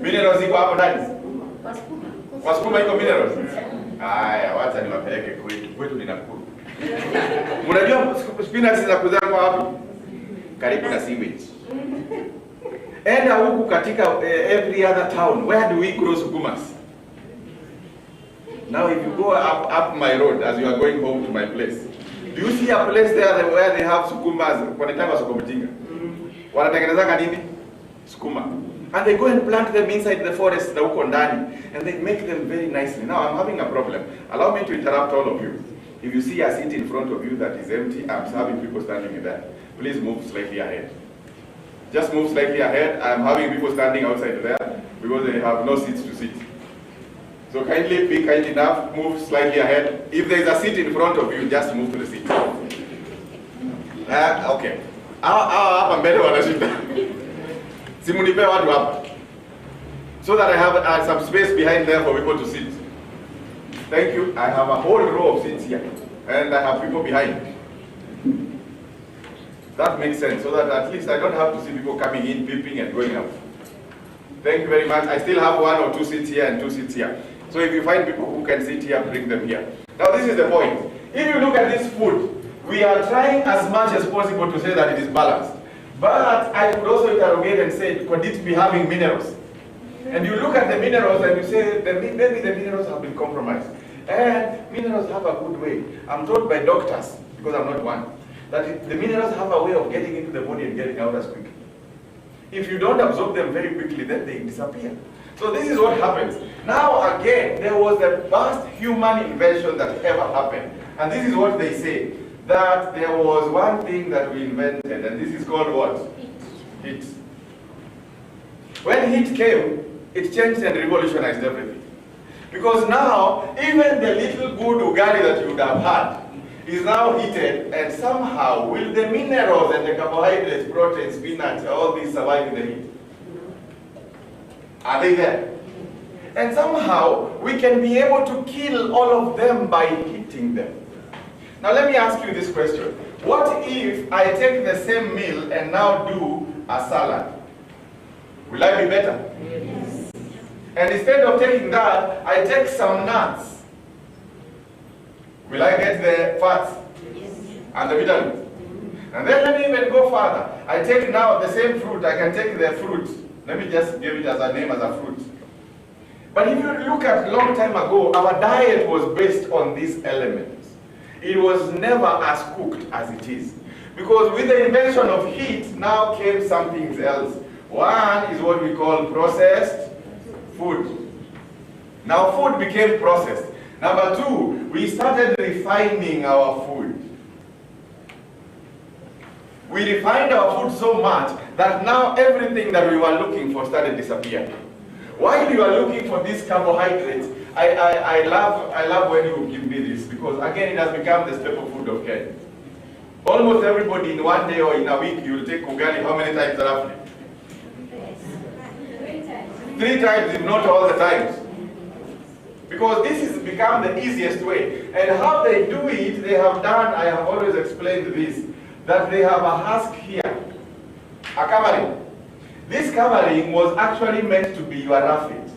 Minerals iko hapo ndani. Kwa sukuma iko minerals. Haya, wacha niwapeleke kwetu. Kwetu ni Nakuru. Unajua spinach zinakuzaa kwa wapi? Karibu na sewage. Enda huku katika every other town. Where do we grow sukumas? Now if you go up my road as you are going home to my place, do you see a place there where they have sukumas? Wanatanga sukumjinga. Wanatengeneza nini? Sukuma. And they go and plant them inside the forest na huko ndani, and they make them very nicely. Now I'm having a problem. Allow me to interrupt all of you. If you see a seat in front of you that is empty, I'm having people standing in there. Please move slightly ahead. Just move slightly ahead. I'm having people standing outside there because they have no seats to sit. So kindly be kind enough, move slightly ahead. If there is a seat in front of you, just move to the seat. Okay. Hapa mbele wanashinda. Simunipe watu hapa. So that I have some space behind there for people to sit. Thank you. I have a whole row of seats here. and I have people behind. That makes sense, so that at least I don't have to see people coming in, beeping and going out. Thank you very much. I still have 1 or 2 seats here and 2 seats here. So if you find people who can sit here, bring them here. Now this is the point. If you look at this food, we are trying as much as possible to say that it is balanced. But I could also interrogate and say, could it be having minerals? And you look at the minerals and you say, maybe the minerals have been compromised. And minerals have a good way. I'm told by doctors, because I'm not one, that the minerals have a way of getting into the body and getting out as quickly. If you don't absorb them very quickly, then they disappear. So this is what happens. Now again, there was the first human invention that ever happened. And this is what they say, that there was one thing that we invented, and this is called what? Heat. When heat came, it changed and revolutionized everything. Because now, even the little good ugali that you would have had is now heated, and somehow will the minerals and the carbohydrates, proteins, spinach, all these survive in the heat? Are they there? And somehow we can be able to kill all of them by heating them. Now let me ask you this question. What if I take the same meal and now do a salad? Will I be better? Yes. And instead of taking that, I take some nuts. Will I get the fats? Yes. And the vitamins? And then let me even go further. I take now the same fruit, I can take the fruit. Let me just give it as a name as a fruit. But if you look at a long time ago, our diet was based on these elements. It was never as cooked as it is. Because with the invention of heat, now came something else. One is what we call processed food. Now food became processed. Number two, we started refining our food. We refined our food so much that now everything that we were looking for started disappearing. While you are looking for these carbohydrates, I love when you give me this, because again it has become the staple food of Kenya. Almost everybody in one day or in a week, you will take ugali how many times roughly? 3 times, if not all the times. Because this has become the easiest way. And how they do it, they have done, I have always explained this, that they have a husk here, a covering. This covering was actually meant to be your roughage.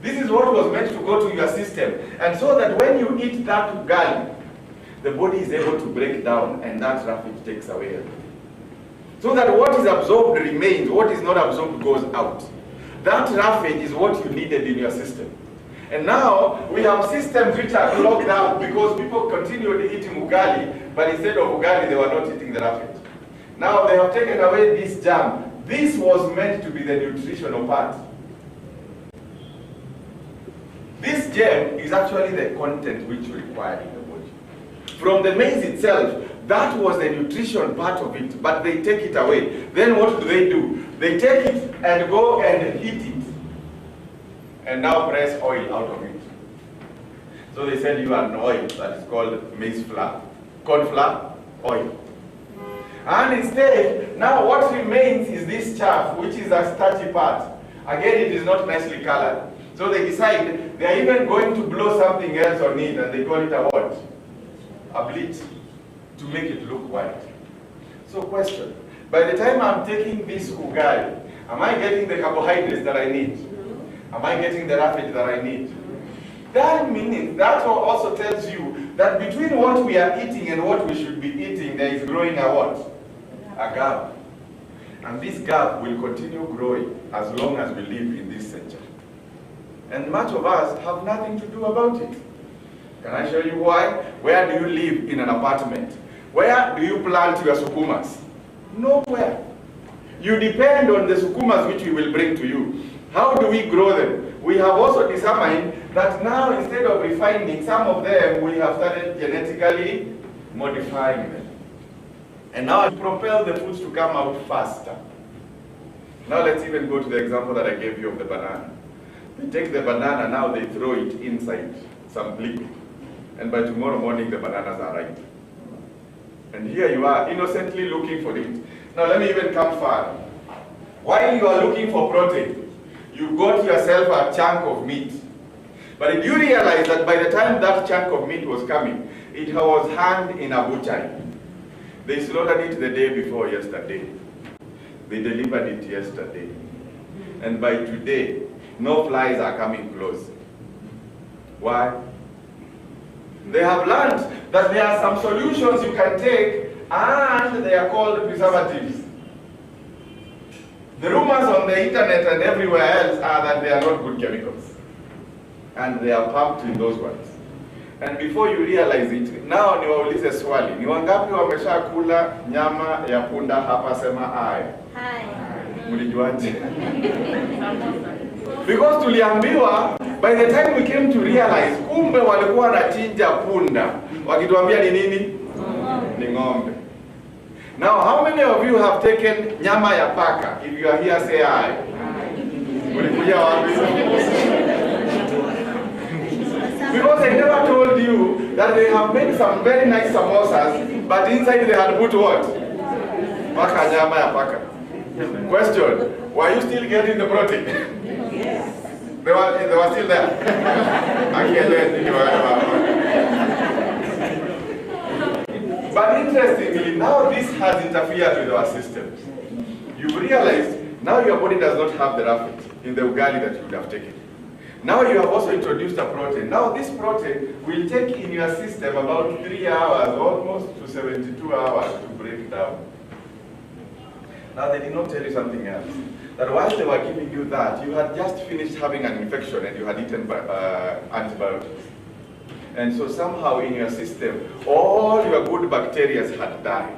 This is what was meant to go to your system. And so that when you eat that ugali, the body is able to break down and that roughage takes away. So that what is absorbed remains, what is not absorbed goes out. That roughage is what you needed in your system. And now we have systems which are clogged up because people continued eating ugali, but instead of ugali they were not eating the roughage. Now they have taken away this jam. This was meant to be the nutritional part. This gem is actually the content which you require in the body. From the maize itself, that was the nutrition part of it, but they take it away. Then what do? They take it and go and heat it, and now press oil out of it. So they send you an oil that is called maize flour, corn flour, oil. And instead, now what remains is this chaff, which is a starchy part. Again, it is not nicely colored. So they decide they are even going to blow something else on it, and they call it a what? A bleach, to make it look white. So question, by the time I'm taking this ugali, am I getting the carbohydrates that I need? Am I getting the roughage that I need? That meaning, that also tells you that between what we are eating and what we should be eating, there is growing a what? A gap. And this gap will continue growing as long as we live in this century. And much of us have nothing to do about it. Can I show you why? Where do you live in an apartment? Where do you plant your sukumas? Nowhere. You depend on the sukumas which we will bring to you. How do we grow them? We have also determined that now instead of refining some of them, we have started genetically modifying them. And now to propel the foods to come out faster. Now let's even go to the example that I gave you of the banana. They take the banana, now they throw it inside some liquid. And by tomorrow morning, the bananas are ripe. And here you are, innocently looking for it. Now let me even come far. While you are looking for protein, you got yourself a chunk of meat. But did you realize that by the time that chunk of meat was coming, It was hanged in a butchery. They slaughtered it the day before yesterday. They delivered it yesterday. And by today, no flies are coming close. Why? They have learned that there are some solutions you can take, and they are called preservatives. The rumors on the internet and everywhere else are that they are not good chemicals. And they are pumped in those ones. And before you realize it, now niwaulize swali, ni wangapi wameshakula nyama ya punda hapa? Sema aye. Mlijuaje? Because tuliambiwa, by the time we came to realize, kumbe walikuwa wanachinja punda. Wakituambia ni nini? Ni ng'ombe. Now, how many of you have taken nyama ya paka? If you are here, say aye. Mulikuja wapi? Because I never told you that they have made some very nice samosas, but inside they had put what? Paka, nyama ya paka. Question, were you still getting the protein? Yes. They were still there. But interestingly, now this has interfered with our systems. You've realized now your body does not have the rafet in the ugali that you would have taken. Now you have also introduced a protein. Now this protein will take in your system about 3 hours, almost to 72 hours to break down. Now they did not tell you something else. That while they were giving you that, you had just finished having an infection and you had eaten antibiotics. And so somehow in your system, all your good bacteria had died.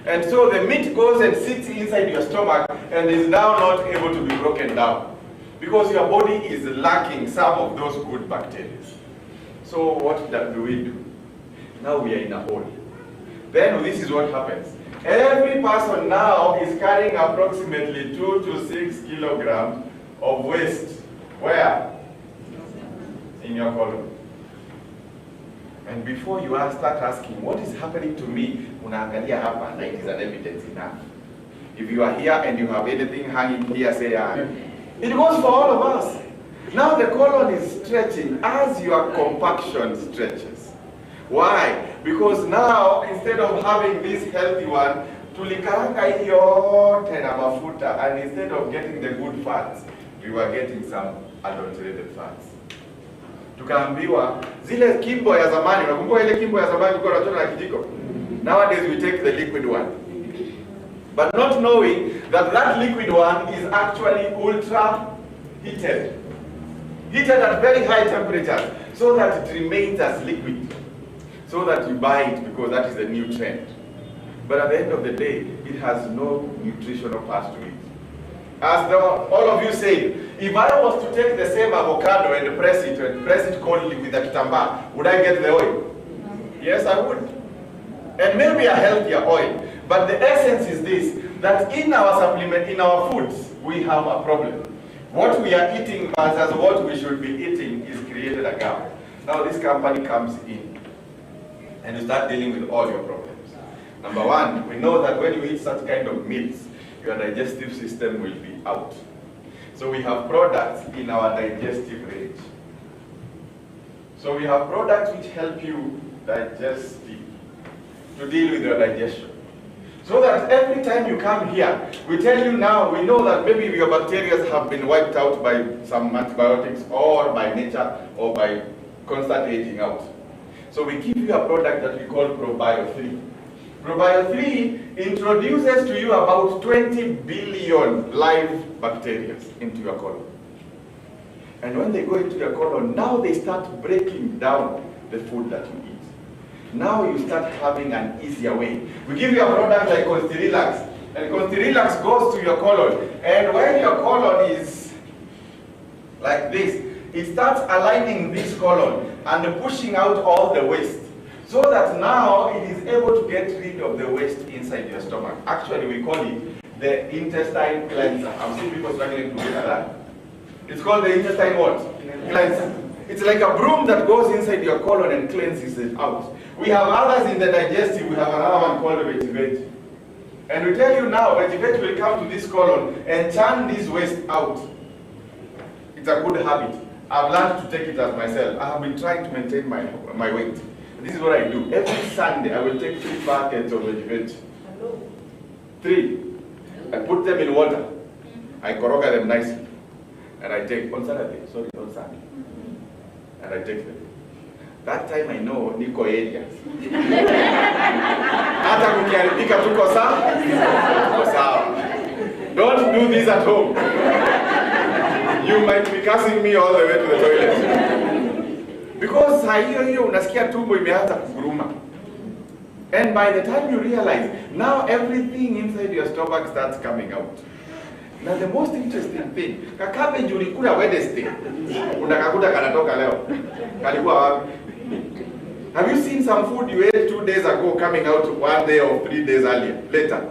And so the meat goes and sits inside your stomach and is now not able to be broken down. Because your body is lacking some of those good bacteria. So what do we do? Now we are in a hole. Then this is what happens. Every person now is carrying approximately 2 to 6 kilograms of waste. Where? In your colon. And before you start asking, what is happening to me? Unaangalia hapa, that is an evidence enough. If you are here and you have anything hanging here, say aye. It goes for all of us. Now the colon is stretching as your compaction stretches. Why? Because now, instead of having this healthy one, tulikaranga yote na mafuta, and instead of getting the good fats, we were getting some adulterated fats. Tukaambiwa, zile kimbo ya zamani, unakumbuka ile kimbo ya zamani tulikuwa tunatoa na kijiko? Nowadays we take the liquid one. But not knowing that that liquid one is actually ultra heated. Heated at very high temperatures, so that it remains as liquid. So that you buy it because that is the new trend. But at the end of the day, it has no nutritional part to it. As all of you said, if I was to take the same avocado and press it coldly with a kitamba, would I get the oil? Yes, I would. And maybe a healthier oil. But the essence is this, that in our supplement, in our foods, we have a problem. What we are eating versus what we should be eating is created a gap. Now this company comes in and you start dealing with all your problems. Number one, we know that when you eat such kind of meats, your digestive system will be out. So we have products in our digestive range. So we have products which help you digest to deal with your digestion. So that every time you come here, we tell you now, we know that maybe your bacteria have been wiped out by some antibiotics or by nature or by constant aging out. So we give you a product that we call ProBio3. ProBio3 introduces to you about 20 billion live bacteria into your colon. And when they go into your colon, now they start breaking down the food that you eat. Now you start having an easier way. We give you a product like Constirilax, and Constirilax goes to your colon. And when your colon is like this, it starts aligning this colon and pushing out all the waste. So that now it is able to get rid of the waste inside your stomach. Actually, we call it the intestine cleanser. I'm seeing people struggling to get that. It's called the intestine what? Cleanser. It's like a broom that goes inside your colon and cleanses it out. We have others in the digestive. We have another one called Vetivate. And we tell you now, Vetivate will come to this colon and churn this waste out. It's a good habit. I've learned to take it as myself. I have been trying to maintain my weight. This is what I do. Every Sunday, I will take 3 packets of veggie. Hello. 3. I put them in water. I koroga them nicely. And I take on Saturday, sorry, on Sunday. And I take them. That time I know niko areas. Hata kukiharibika tuko sawa. Don't do this at home. You might be cursing me all the way to the toilet. Because saa hiyo unasikia tumbo imeanza kuguruma. And by the time you realize, now everything inside your stomach starts coming out. Now the most interesting thing, cabbage ulikula Wednesday, unakakuta kanatoka leo. Kalikuwa wapi? Have you seen some food you ate 2 days ago coming out 1 day or 3 days later?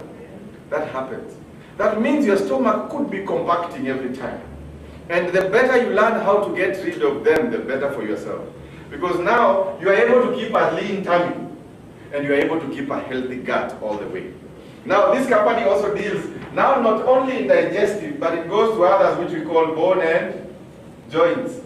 That happens. That means your stomach could be compacting every time. And the better you learn how to get rid of them, the better for yourself. Because now you are able to keep a lean tummy and you are able to keep a healthy gut all the way. Now this company also deals now not only in digestive, but it goes to others which we call bone and joints.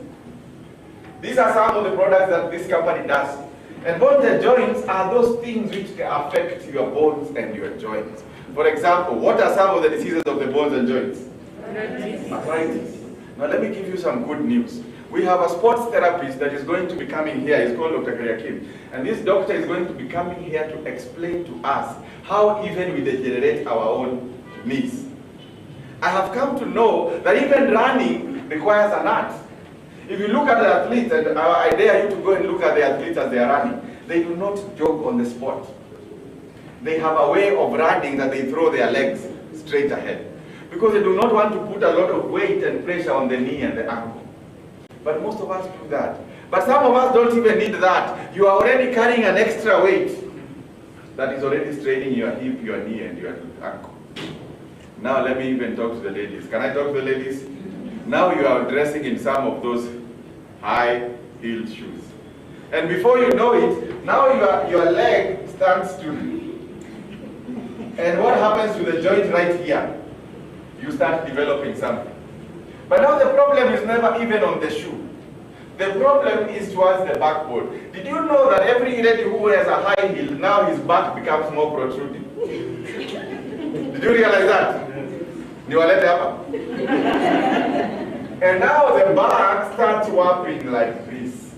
These are some of the products that this company does. And bone and joints are those things which affect your bones and your joints. For example, what are some of the diseases of the bones and joints? Arthritis. Now let me give you some good news. We have a sports therapist that is going to be coming here. He's called Dr. Kariakim. And this doctor is going to be coming here to explain to us how even we degenerate our own knees. I have come to know that even running requires an art. If you look at the athletes, and I dare you to go and look at the athletes as they are running, they do not jog on the spot. They have a way of running that they throw their legs straight ahead. Because they do not want to put a lot of weight and pressure on the knee and the ankle. But most of us do that. But some of us don't even need that. You are already carrying an extra weight that is already straining your hip, your knee, and your ankle. Now let me even talk to the ladies. Can I talk to the ladies? Now you are dressing in some of those high-heeled shoes. And before you know it, now your leg stands to. And what happens to the joint right here? You start developing something. But now the problem is never even on the shoe. The problem is towards the backbone. Did you know that every lady who wears a high heel, now his back becomes more protruding? Did you realize that? And now the back starts warping like this.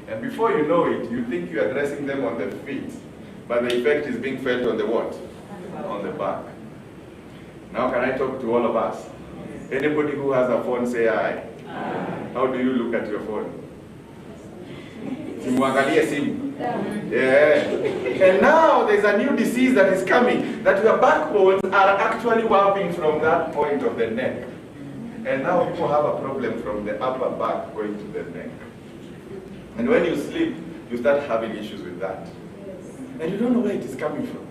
And before you know it, you think you are dressing them on the feet, but the effect is being felt on the what? On the back. Now can I talk to all of us? Anybody who has a phone, say aye. How do you look at your phone? Simuangalie simu. Yeah. And now there's a new disease that is coming, that your backbones are actually warping from that point of the neck. And now people have a problem from the upper back going to the neck. And when you sleep, you start having issues with that. And you don't know where it is coming from.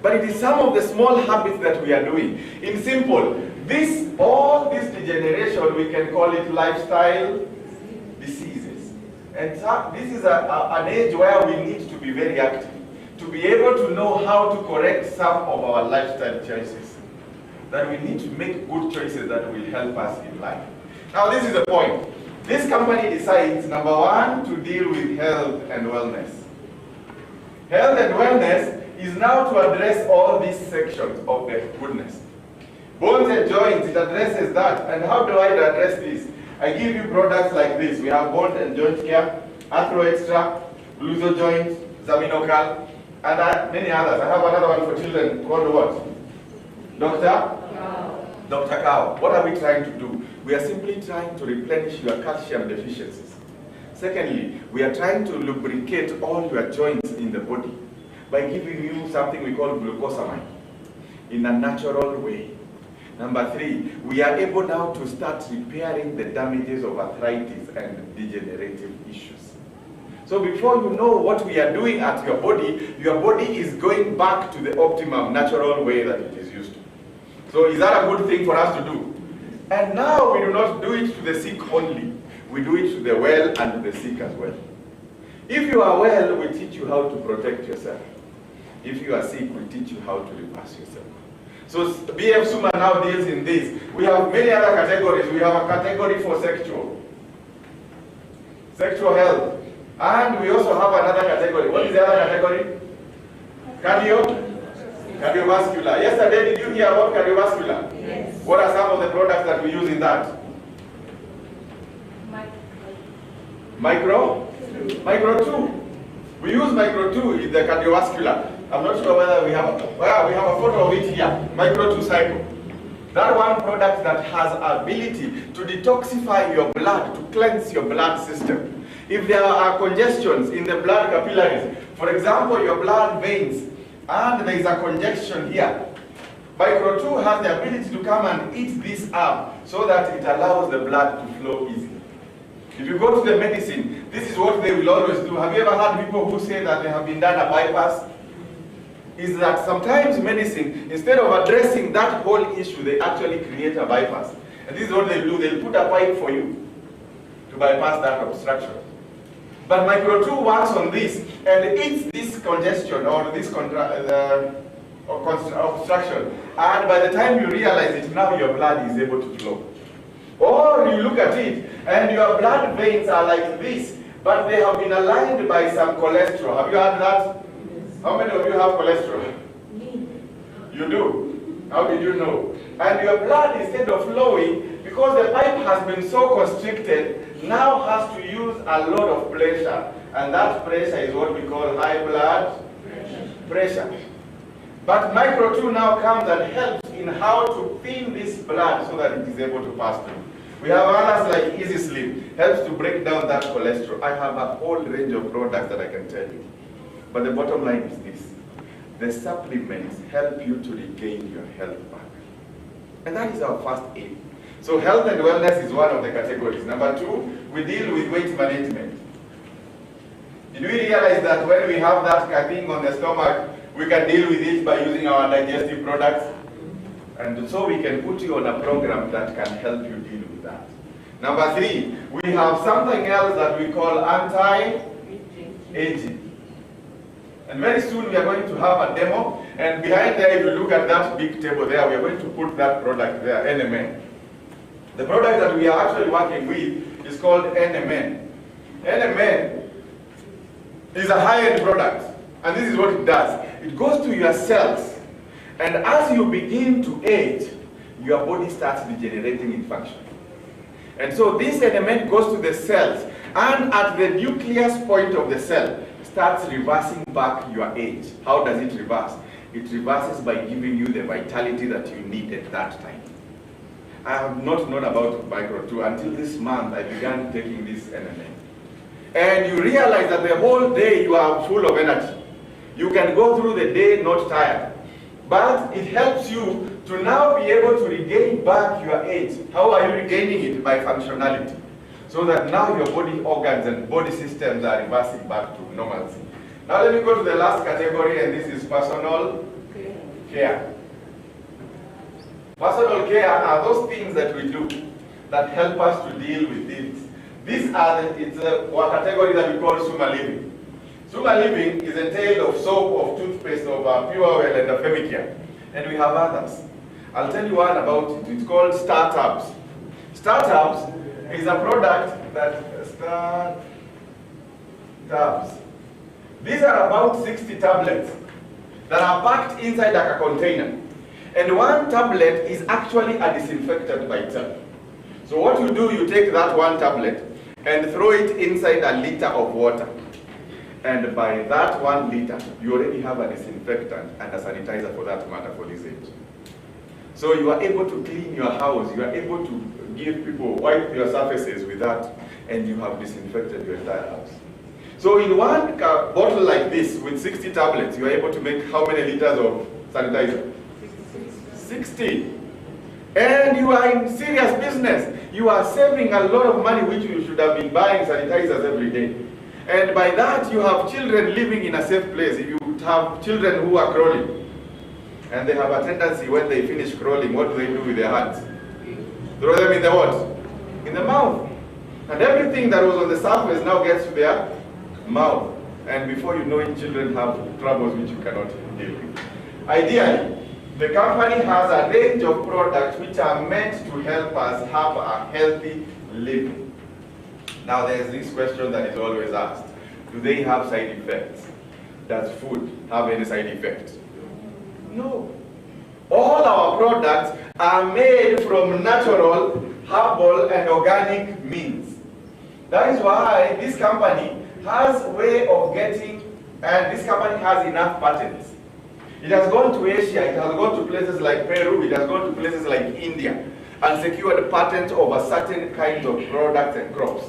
But it is some of the small habits that we are doing. In simple, all this degeneration, we can call it lifestyle diseases. And this is an age where we need to be very active, to be able to know how to correct some of our lifestyle choices. That we need to make good choices that will help us in life. Now this is the point. This company decides, number one, to deal with health and wellness. Health and wellness is now to address all these sections of the goodness. Bones and joints, it addresses that. And how do I address this? I give you products like this. We have bone and joint care, Arthro Extra, Luzo Joint, Zaminocal, and many others. I have another one for children called what? Dr. Cow. What are we trying to do? We are simply trying to replenish your calcium deficiencies. Secondly, we are trying to lubricate all your joints in the body by giving you something we call glucosamine in a natural way. Number three, we are able now to start repairing the damages of arthritis and degenerative issues. So before you know what we are doing at your body is going back to the optimum natural way that it is used to. So is that a good thing for us to do? And now we do not do it to the sick only. We do it to the well and to the sick as well. If you are well, we teach you how to protect yourself. If you are sick, we teach you how to reverse yourself. So BF Suma now deals in this. We have many other categories. We have a category for sexual health. And we also have another category. What is the other category? Cardiovascular. Yesterday, did you hear about cardiovascular? Yes. What are some of the products that we use in that? Micro 2. We use Micro 2 in the cardiovascular. I'm not sure whether we have a photo of it here. Micro 2 cycle. That one product that has ability to detoxify your blood, to cleanse your blood system. If there are congestions in the blood capillaries, for example, your blood veins, and there is a congestion here, Micro 2 has the ability to come and eat this up so that it allows the blood to flow easily. If you go to the medicine, this is what they will always do. Have you ever heard people who say that they have been done a bypass? Is that sometimes medicine, instead of addressing that whole issue, they actually create a bypass. And this is what they do. They'll put a pipe for you to bypass that obstruction. But Micro 2 works on this and eats this congestion or this obstruction. And by the time you realize it, now your blood is able to flow. Or you look at it and your blood veins are like this, but they have been aligned by some cholesterol. Have you heard that? Yes. How many of you have cholesterol? Me. You do? How did you know? And your blood, instead of flowing, because the pipe has been so constricted, now has to use a lot of pressure. And that pressure is what we call high blood pressure. But Micro 2 now comes and helps in how to thin this blood so that it is able to pass through. We have others like Easy Sleep, helps to break down that cholesterol. I have a whole range of products that I can tell you. But the bottom line is this: the supplements help you to regain your health back. And that is our first aim. So health and wellness is one of the categories. Number 2, we deal with weight management. Did we realize that when we have that thing on the stomach, we can deal with it by using our digestive products? And so we can put you on a program that can help you deal with that. Number 3, we have something else that we call anti-aging. And very soon we are going to have a demo, and behind there, if you look at that big table there, we are going to put that product there, NMN. The product that we are actually working with is called NMN. NMN is a high-end product, and this is what it does. It goes to your cells, and as you begin to age, your body starts degenerating in function. And so this element goes to the cells, and at the nucleus point of the cell, starts reversing back your age. How does it reverse? It reverses by giving you the vitality that you need at that time. I have not known about Micro 2 until this month. I began taking this NMN. And you realize that the whole day you are full of energy. You can go through the day not tired. But it helps you to now be able to regain back your age. How are you regaining it? By functionality. So that now your body organs and body systems are reversing back to normalcy. Now let me go to the last category, and this is personal care. Personal care are those things that we do that help us to deal with things. These are it's a category that we call Suma Living. Suma Living is entailed of soap, of toothpaste, of Pure Oil, and of Femicare. And we have others. I'll tell you one about it. It's called Startups. Startups is a product that Startups. These are about 60 tablets that are packed inside like a container. And one tablet is actually a disinfectant by itself. So what you do, you take that one tablet and throw it inside a liter of water. And by that 1 liter, you already have a disinfectant and a sanitizer for that matter for this age. So you are able to clean your house, you are able to give people, wipe your surfaces with that, and you have disinfected your entire house. So in one bottle like this, with 60 tablets, you are able to make how many liters of sanitizer? 60. And you are in serious business. You are saving a lot of money, which you should have been buying sanitizers every day. And by that, you have children living in a safe place. If you have children who are crawling, and they have a tendency when they finish crawling, what do they do with their hands? Throw them in the what? In the mouth. And everything that was on the surface now gets to their mouth. And before you know it, children have troubles which you cannot deal with. Ideally, the company has a range of products which are meant to help us have a healthy living. Now there's this question that is always asked. Do they have side effects? Does food have any side effects? No. All our products are made from natural, herbal, and organic means. That is why this company has a way of getting, and this company has enough patents. It has gone to Asia, it has gone to places like Peru, it has gone to places like India, and secured patents over certain kinds of products and crops.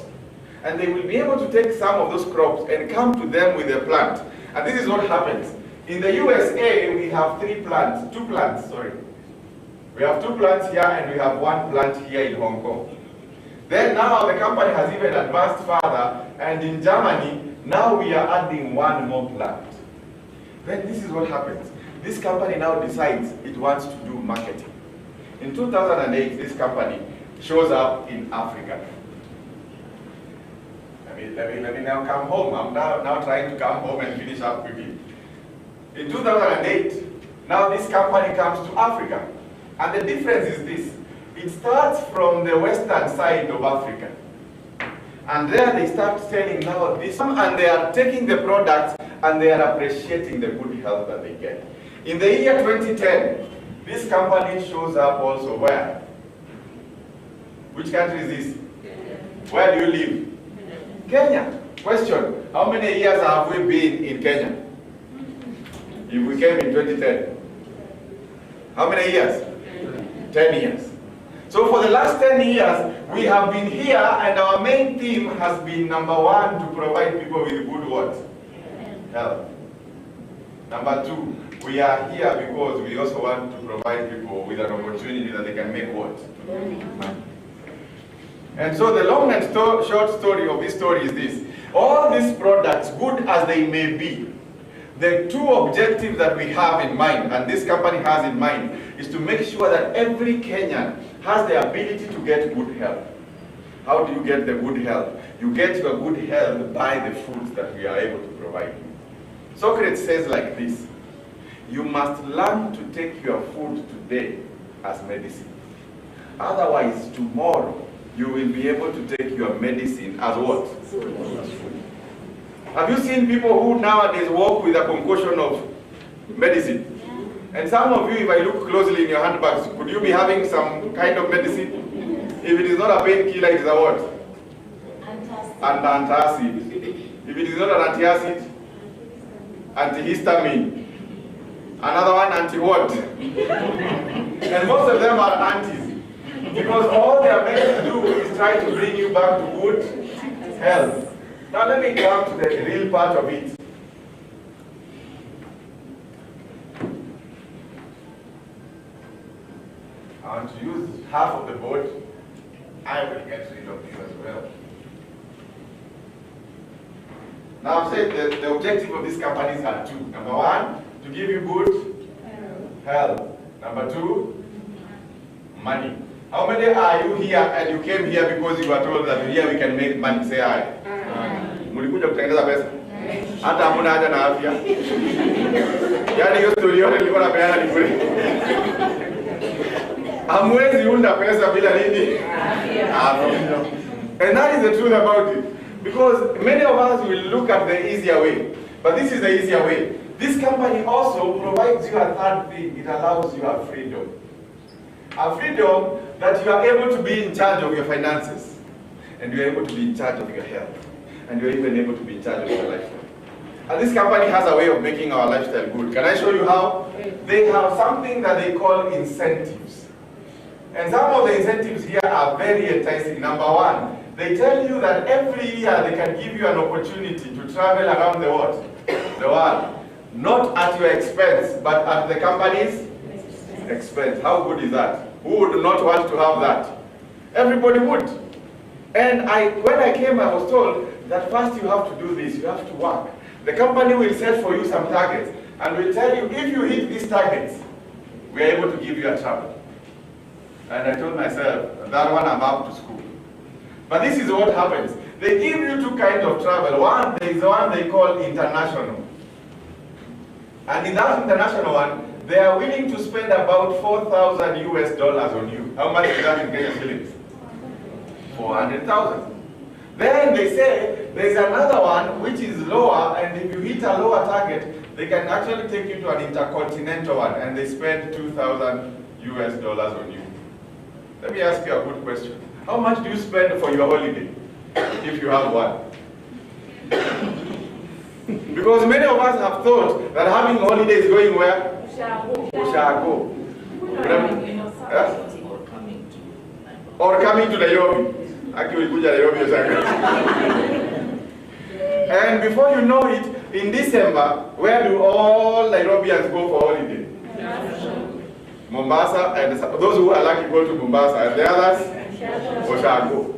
And they will be able to take some of those crops and come to them with a plant. And this is what happens. In the USA, we have two plants. We have 2 plants here and we have 1 plant here in Hong Kong. Then now the company has even advanced further, and in Germany, now we are adding 1 more plant. Then this is what happens. This company now decides it wants to do marketing. In 2008, this company shows up in Africa. Let me now come home. I'm now trying to come home and finish up quickly. In 2008, now this company comes to Africa. And the difference is this. It starts from the western side of Africa. And there they start selling now this, and they are taking the products and they are appreciating the good health that they get. In the year 2010, this company shows up also where? Which country is this? Where do you live? Kenya. Question, how many years have we been in Kenya? If we came in 2010. How many years? 10 years. So for the last 10 years, we have been here, and our main theme has been, number 1, to provide people with good what? Health. Number 2, we are here because we also want to provide people with an opportunity that they can make what? Money. And so the long and short story of this story is this. All these products, good as they may be, the 2 objectives that we have in mind, and this company has in mind, is to make sure that every Kenyan has the ability to get good health. How do you get the good health? You get your good health by the foods that we are able to provide you. Socrates says like this: you must learn to take your food today as medicine. Otherwise, tomorrow, you will be able to take your medicine as what? As food. Have you seen people who nowadays walk with a concoction of medicine? And some of you, if I look closely in your handbags, could you be having some kind of medicine? If it is not a painkiller, it is a what? Antacid. If it is not an antacid, antihistamine. Another one, anti-what? And most of them are antis. Because all they are meant to do is try to bring you back to good health. Now let me come to the real part of it. I want to use half of the board. I will get rid of you as well. Now I've said that the objective of these companies are 2. Number 1, to give you good health. Number 2, money. How many are you here and you came here because you were told that here we can make money? Say aye. Mulikuja kutengeneza pesa? Hata hamuna haja na afya. Yaani hiyo story yote nilikuwa napeana ni bure. Hamwezi unda pesa bila nini? Afya. And that is the truth about it. Because many of us will look at the easier way. But this is the easier way. This company also provides you a third thing. It allows you a freedom. A freedom that you are able to be in charge of your finances. And you are able to be in charge of your health. And you are even able to be in charge of your lifestyle. And this company has a way of making our lifestyle good. Can I show you how? They have something that they call incentives. And some of the incentives here are very enticing. Number 1, they tell you that every year they can give you an opportunity to travel around the world. The world. Not at your expense, but at the company's expense. How good is that? Who would not want to have that? Everybody would. And when I came, I was told that first you have to do this, you have to work. The company will set for you some targets and will tell you, if you hit these targets, we are able to give you a travel. And I told myself, that one I'm up to school. But this is what happens. They give you 2 kinds of travel. One, there is one they call international. And in that international one, they are willing to spend about $4,000 US on you. How much is that in Kenyan shillings? 400,000. Then they say there's another one which is lower, and if you hit a lower target, they can actually take you to an intercontinental one, and they spend $2,000 on you. Let me ask you a good question. How much do you spend for your holiday, if you have one? Because many of us have thought that having a holiday is going where? Ushago. Or coming to Nairobi. Actually, Nairobi. And before you know it, in December, where do all Nairobians go for holiday? Mombasa, and those who are lucky go to Mombasa, and the others, Ushago.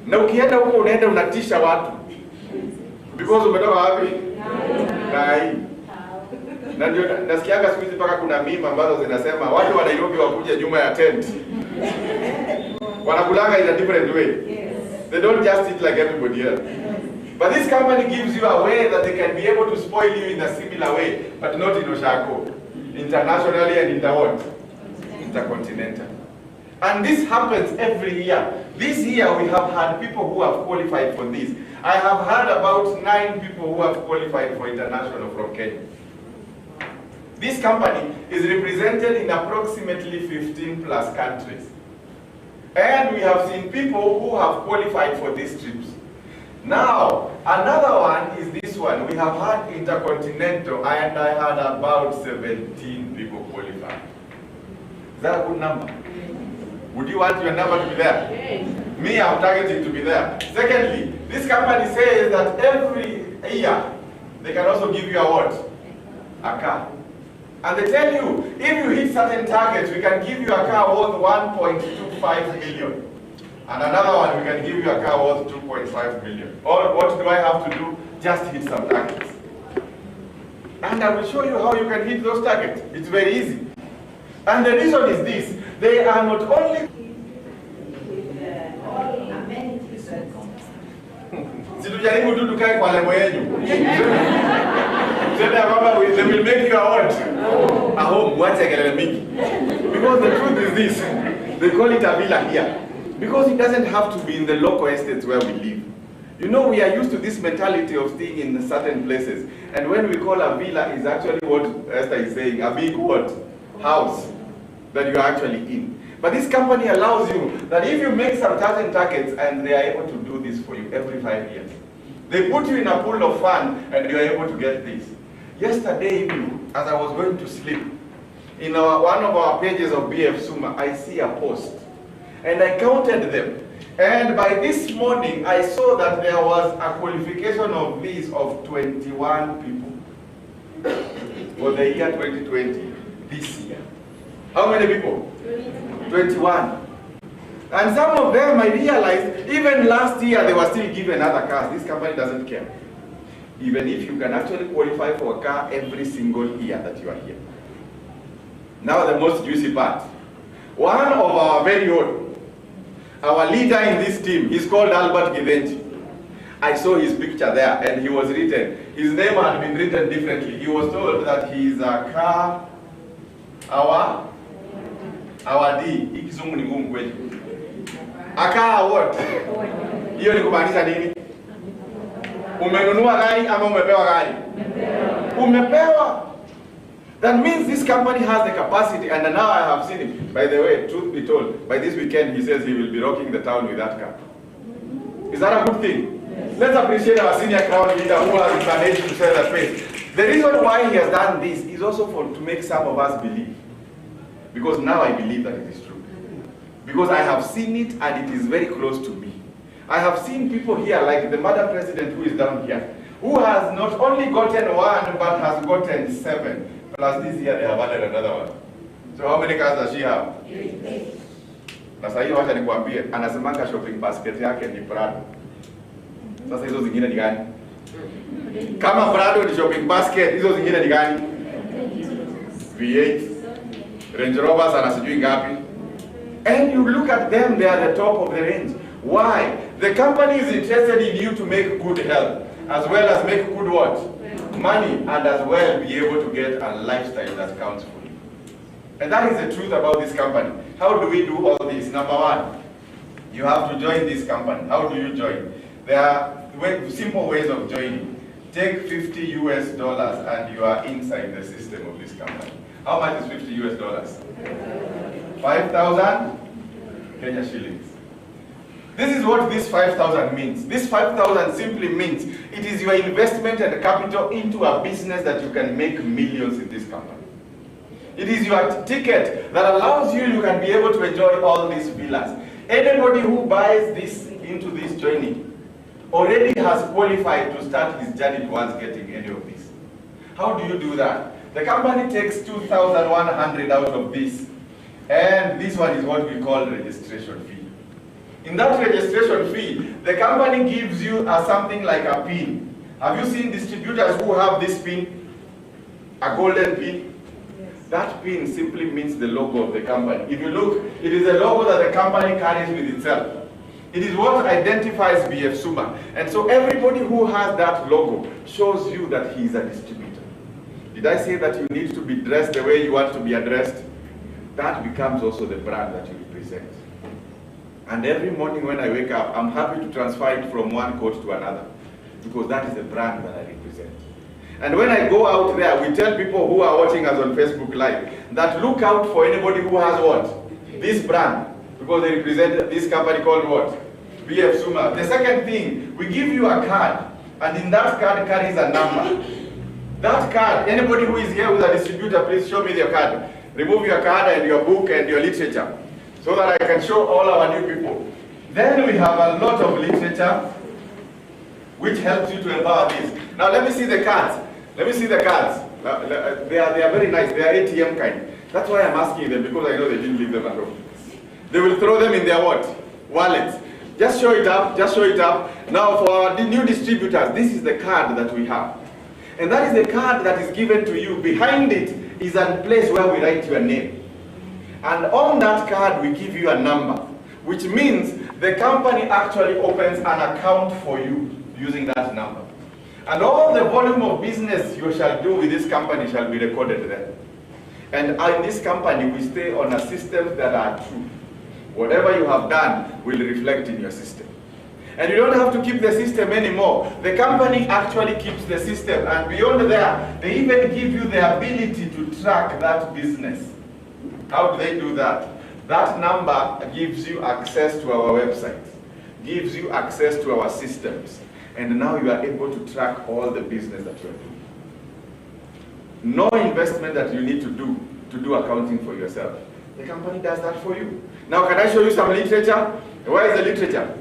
Na ukienda huko unaenda unatisha watu. Because umetoka wapi? Nai. Na ndio nasikianga siku hizi mpaka kuna meme ambazo zinasema watu wa Nairobi wakuje nyuma ya tent. Wanakulanga in a different way. They don't just eat like everybody else. But this company gives you a way that they can be able to spoil you in a similar way, but not in Ushago. Internationally and intercontinental. And this happens every year. This year we have had people who have qualified for this. I have had about 9 people who have qualified for international from Kenya. This company is represented in approximately 15 plus countries. And we have seen people who have qualified for these trips. Now, another one is this one. We have had intercontinental, and I had about 17 people qualify. Is that a good number? Would you want your number to be there? Yes. Me, I'm targeting to be there. Secondly, this company says that every year, they can also give you a what? A car. And they tell you, if you hit certain targets, we can give you a car worth 1.25 million. And another one, we can give you a car worth 2.5 million. Or what do I have to do? Just hit some targets. And I will show you how you can hit those targets. It's very easy. And the reason is this. They are not only... Situjaribu tu tukae kwa level yenu. They will make you a what? A home. Because the truth is this. They call it a villa here. Because it doesn't have to be in the local estates where we live. You know, we are used to this mentality of staying in certain places. And when we call a villa, is actually what Esther is saying, a big what? House that you are actually in. But this company allows you that if you make some certain targets, and they are able to do this for you every 5 years. They put you in a pool of fun, and you are able to get this. Yesterday evening, as I was going to sleep, in one of our pages of BF Suma, I see a post. And I counted them. And by this morning, I saw that there was a qualification of these of 21 people for the year 2020, this year. How many people? 21. And some of them, I realized, even last year, they were still given other cars. This company doesn't care. Even if you can actually qualify for a car every single year that you are here. Now the most juicy part. One of our very own, our leader in this team, he's called Albert Givenchy. I saw his picture there, and he was written. His name had been written differently. He was told that he is a car, our D. A car what? Hiyo ni kumaanisha nini? Umenunua gari ama umepewa gari? Umepewa. That means this company has the capacity, and now I have seen him. By the way, truth be told, by this weekend he says he will be rocking the town with that car. Is that a good thing? Yes. Let's appreciate our senior crowd leader who has managed to sell the face. The reason why he has done this is also to make some of us believe. Because now I believe that it is true. Because I have seen it, and it is very close to me. I have seen people here, like the Madam President who is down here, who has not only gotten one, but has gotten 7. Plus this year they have added another one. So how many cars does she have? 8. Sasa hiyo wacha nikwambie, anasemanga shopping basket yake ni Prado. Sasa hizo zingine ni gani? Kama Prado ni shopping basket, hizo zingine ni gani? V8, Range Rovers ana sijui ngapi. And you look at them, they are the top of the range. Why? The company is interested in you to make good health, as well as make good what? Money, and as well be able to get a lifestyle that counts for you. And that is the truth about this company. How do we do all this? Number one, you have to join this company. How do you join? There are simple ways of joining. Take $50 US and you are inside the system of this company. How much is $50 US? 5,000 Kenya shillings. This is what this 5,000 means. This 5,000 simply means it is your investment and capital into a business that you can make millions in this company. It is your ticket that allows you can be able to enjoy all these villas. Anybody who buys this into this journey already has qualified to start his journey towards getting any of this. How do you do that? The company takes 2,100 out of this, and this one is what we call registration fee. In that registration fee, the company gives you something like a pin. Have you seen distributors who have this pin? A golden pin? Yes. That pin simply means the logo of the company. If you look, it is the logo that the company carries with itself. It is what identifies BF Suma. And so everybody who has that logo shows you that he is a distributor. Did I say that you need to be dressed the way you want to be addressed? That becomes also the brand that you represent. And every morning when I wake up, I'm happy to transfer it from one coat to another, because that is the brand that I represent. And when I go out there, we tell people who are watching us on Facebook Live that look out for anybody who has what? This brand, because they represent this company called what? BF Suma. The second thing, we give you a card, and in that card carries a number. That card, anybody who is here with a distributor, please show me your card. Remove your card and your book and your literature, so that I can show all our new people. Then we have a lot of literature which helps you to empower this. Now let me see the cards. Let me see the cards. They are very nice. They are ATM kind. That's why I'm asking them, because I know they didn't leave them at home. They will throw them in their what? Wallets. Just show it up. Just show it up. Now for our new distributors, this is the card that we have. And that is the card that is given to you. Behind it is a place where we write your name. And on that card, we give you a number, which means the company actually opens an account for you using that number. And all the volume of business you shall do with this company shall be recorded there. And in this company, we stay on a system that are true. Whatever you have done will reflect in your system. And you don't have to keep the system anymore. The company actually keeps the system. And beyond there, they even give you the ability to track that business. How do they do that? That number gives you access to our website, gives you access to our systems, and now you are able to track all the business that you are doing. No investment that you need to do accounting for yourself. The company does that for you. Now, can I show you some literature? Where is the literature?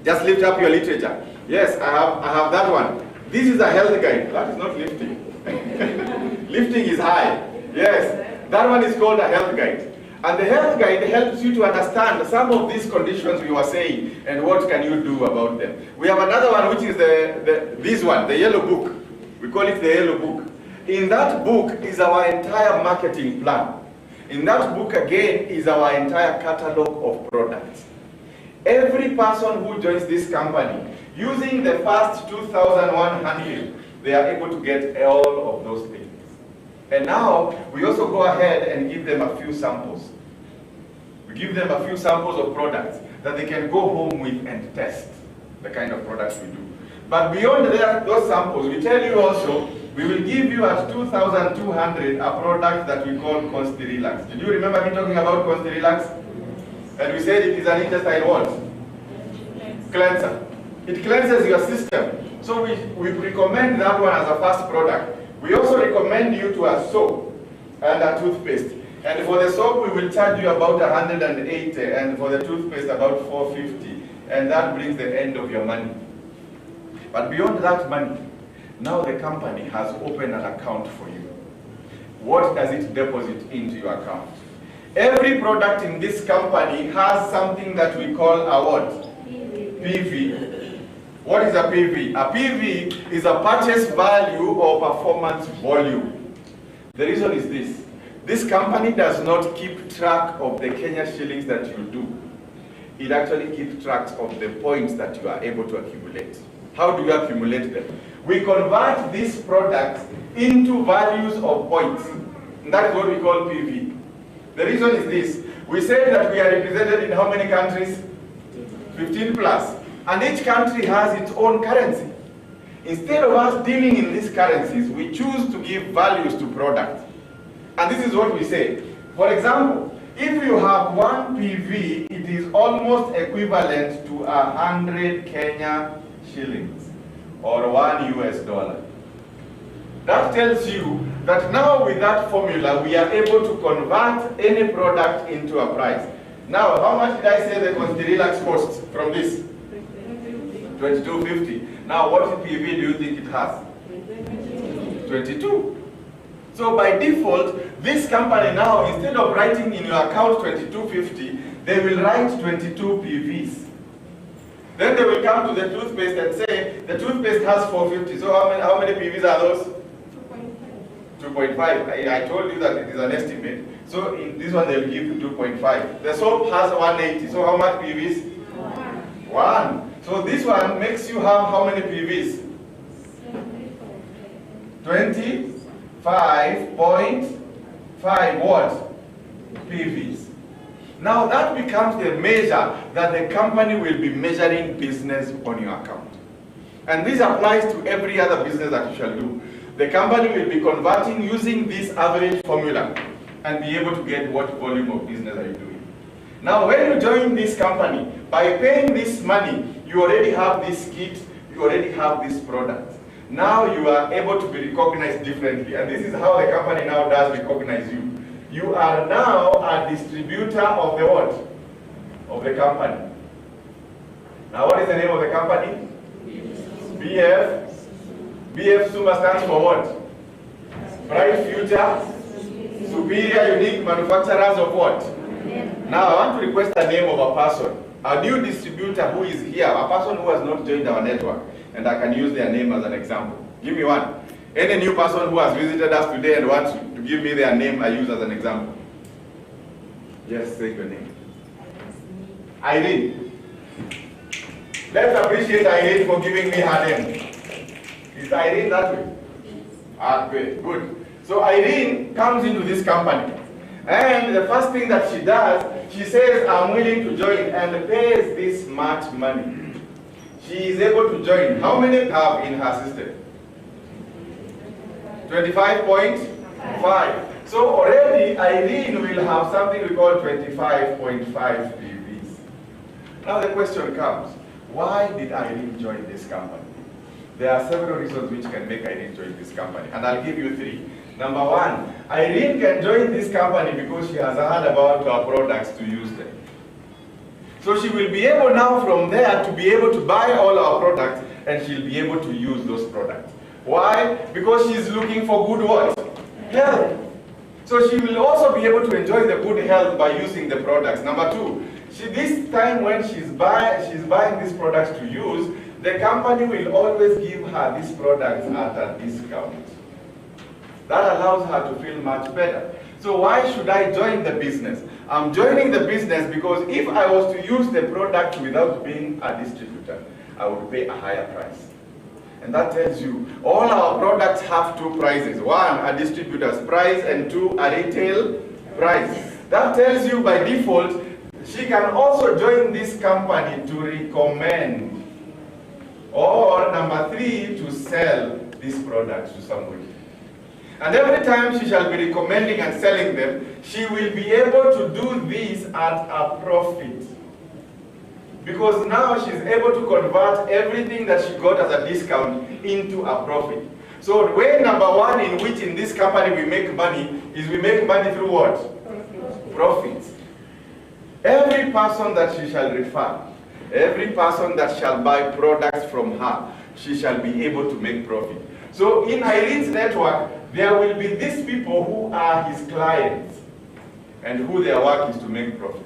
Just lift up your literature. Yes, I have that one. This is a health guide. That is not lifting. Lifting is high. Yes. That one is called a health guide. And the health guide helps you to understand some of these conditions we were saying and what can you do about them. We have another one, which is this one, the yellow book. We call it the yellow book. In that book is our entire marketing plan. In that book again is our entire catalog of products. Every person who joins this company, using the first 2,100, they are able to get all of those things. And now, we also go ahead and give them a few samples. We give them a few samples of products that they can go home with and test the kind of products we do. But beyond those samples, we tell you also, we will give you at 2,200 a product that we call Consti Relax. Did you remember me talking about Consti Relax? And we said it is an intestine what? Cleanser. It cleanses your system. So we recommend that one as a first product. We also recommend you to a soap and a toothpaste. And for the soap, we will charge you about 180, and for the toothpaste, about 450. And that brings the end of your money. But beyond that money, now the company has opened an account for you. What does it deposit into your account? Every product in this company has something that we call a what? PV. What is a PV? A PV is a purchase value or performance volume. The reason is this. This company does not keep track of the Kenya shillings that you do. It actually keeps track of the points that you are able to accumulate. How do you accumulate them? We convert these products into values of points. And that is what we call PV. The reason is this. We said that we are represented in how many countries? 15 plus. And each country has its own currency. Instead of us dealing in these currencies, we choose to give values to products. And this is what we say. For example, if you have 1 PV, it is almost equivalent to 100 Kenya shillings or $1 US. That tells you that now with that formula, we are able to convert any product into a price. Now, how much did I say the Consti-Relax costs from this? 22.50. Now, what PV do you think it has? 22. So by default, this company now, instead of writing in your account 22.50, they will write 22 PVs. Then they will come to the toothpaste and say, the toothpaste has 450. So how many PVs are those? 2.5. I told you that it is an estimate. So in this one, they'll give you 2.5. The soap has 180. So how much PVs? 1. So this one makes you have how many PVs? 25.5 what? PVs. Now that becomes the measure that the company will be measuring business on your account. And this applies to every other business that you shall do. The company will be converting using this average formula and be able to get what volume of business are you doing. Now when you join this company, by paying this money, you already have this kit, you already have this product. Now you are able to be recognized differently. And this is how the company now does recognize you. You are now a distributor of the what? Of the company. Now what is the name of the company? BF. BF Suma stands for what? Bright Future, Superior Unique Manufacturers of what? Now I want to request the name of a person. A new distributor who is here, a person who has not joined our network, and I can use their name as an example. Give me one. Any new person who has visited us today and wants to give me their name, I use as an example. Yes, say your name. Irene. Let's appreciate Irene for giving me her name. Is Irene that way? Ah, great, good. So Irene comes into this company, and the first thing that she does, she says, I'm willing to join, and pays this much money. She is able to join. How many have in her system? 25.5. So already Irene will have something we call 25.5 PVs. Now the question comes, why did Irene join this company? There are several reasons which can make Irene join this company, and I'll give you 3. Number 1, Irene can join this company because she has heard about our products to use them. So she will be able now from there to be able to buy all our products, and she'll be able to use those products. Why? Because she's looking for good what? Health. So she will also be able to enjoy the good health by using the products. Number 2, this time when she's buying these products to use, the company will always give her these products at a discount. That allows her to feel much better. So why should I join the business? I'm joining the business because if I was to use the product without being a distributor, I would pay a higher price. And that tells you all our products have 2 prices. 1, a distributor's price, and 2, a retail price. That tells you by default, she can also join this company to recommend, or number 3, to sell these products to somebody. And every time she shall be recommending and selling them, she will be able to do this at a profit. Because now she's able to convert everything that she got as a discount into a profit. So way number 1 in which in this company we make money is we make money through what? Profits. Every person that she shall refer, every person that shall buy products from her, she shall be able to make profit. So in Irene's network, there will be these people who are his clients and who their work is to make profit.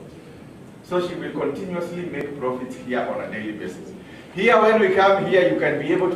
So she will continuously make profits here on a daily basis. Here, when we come here, you can be able to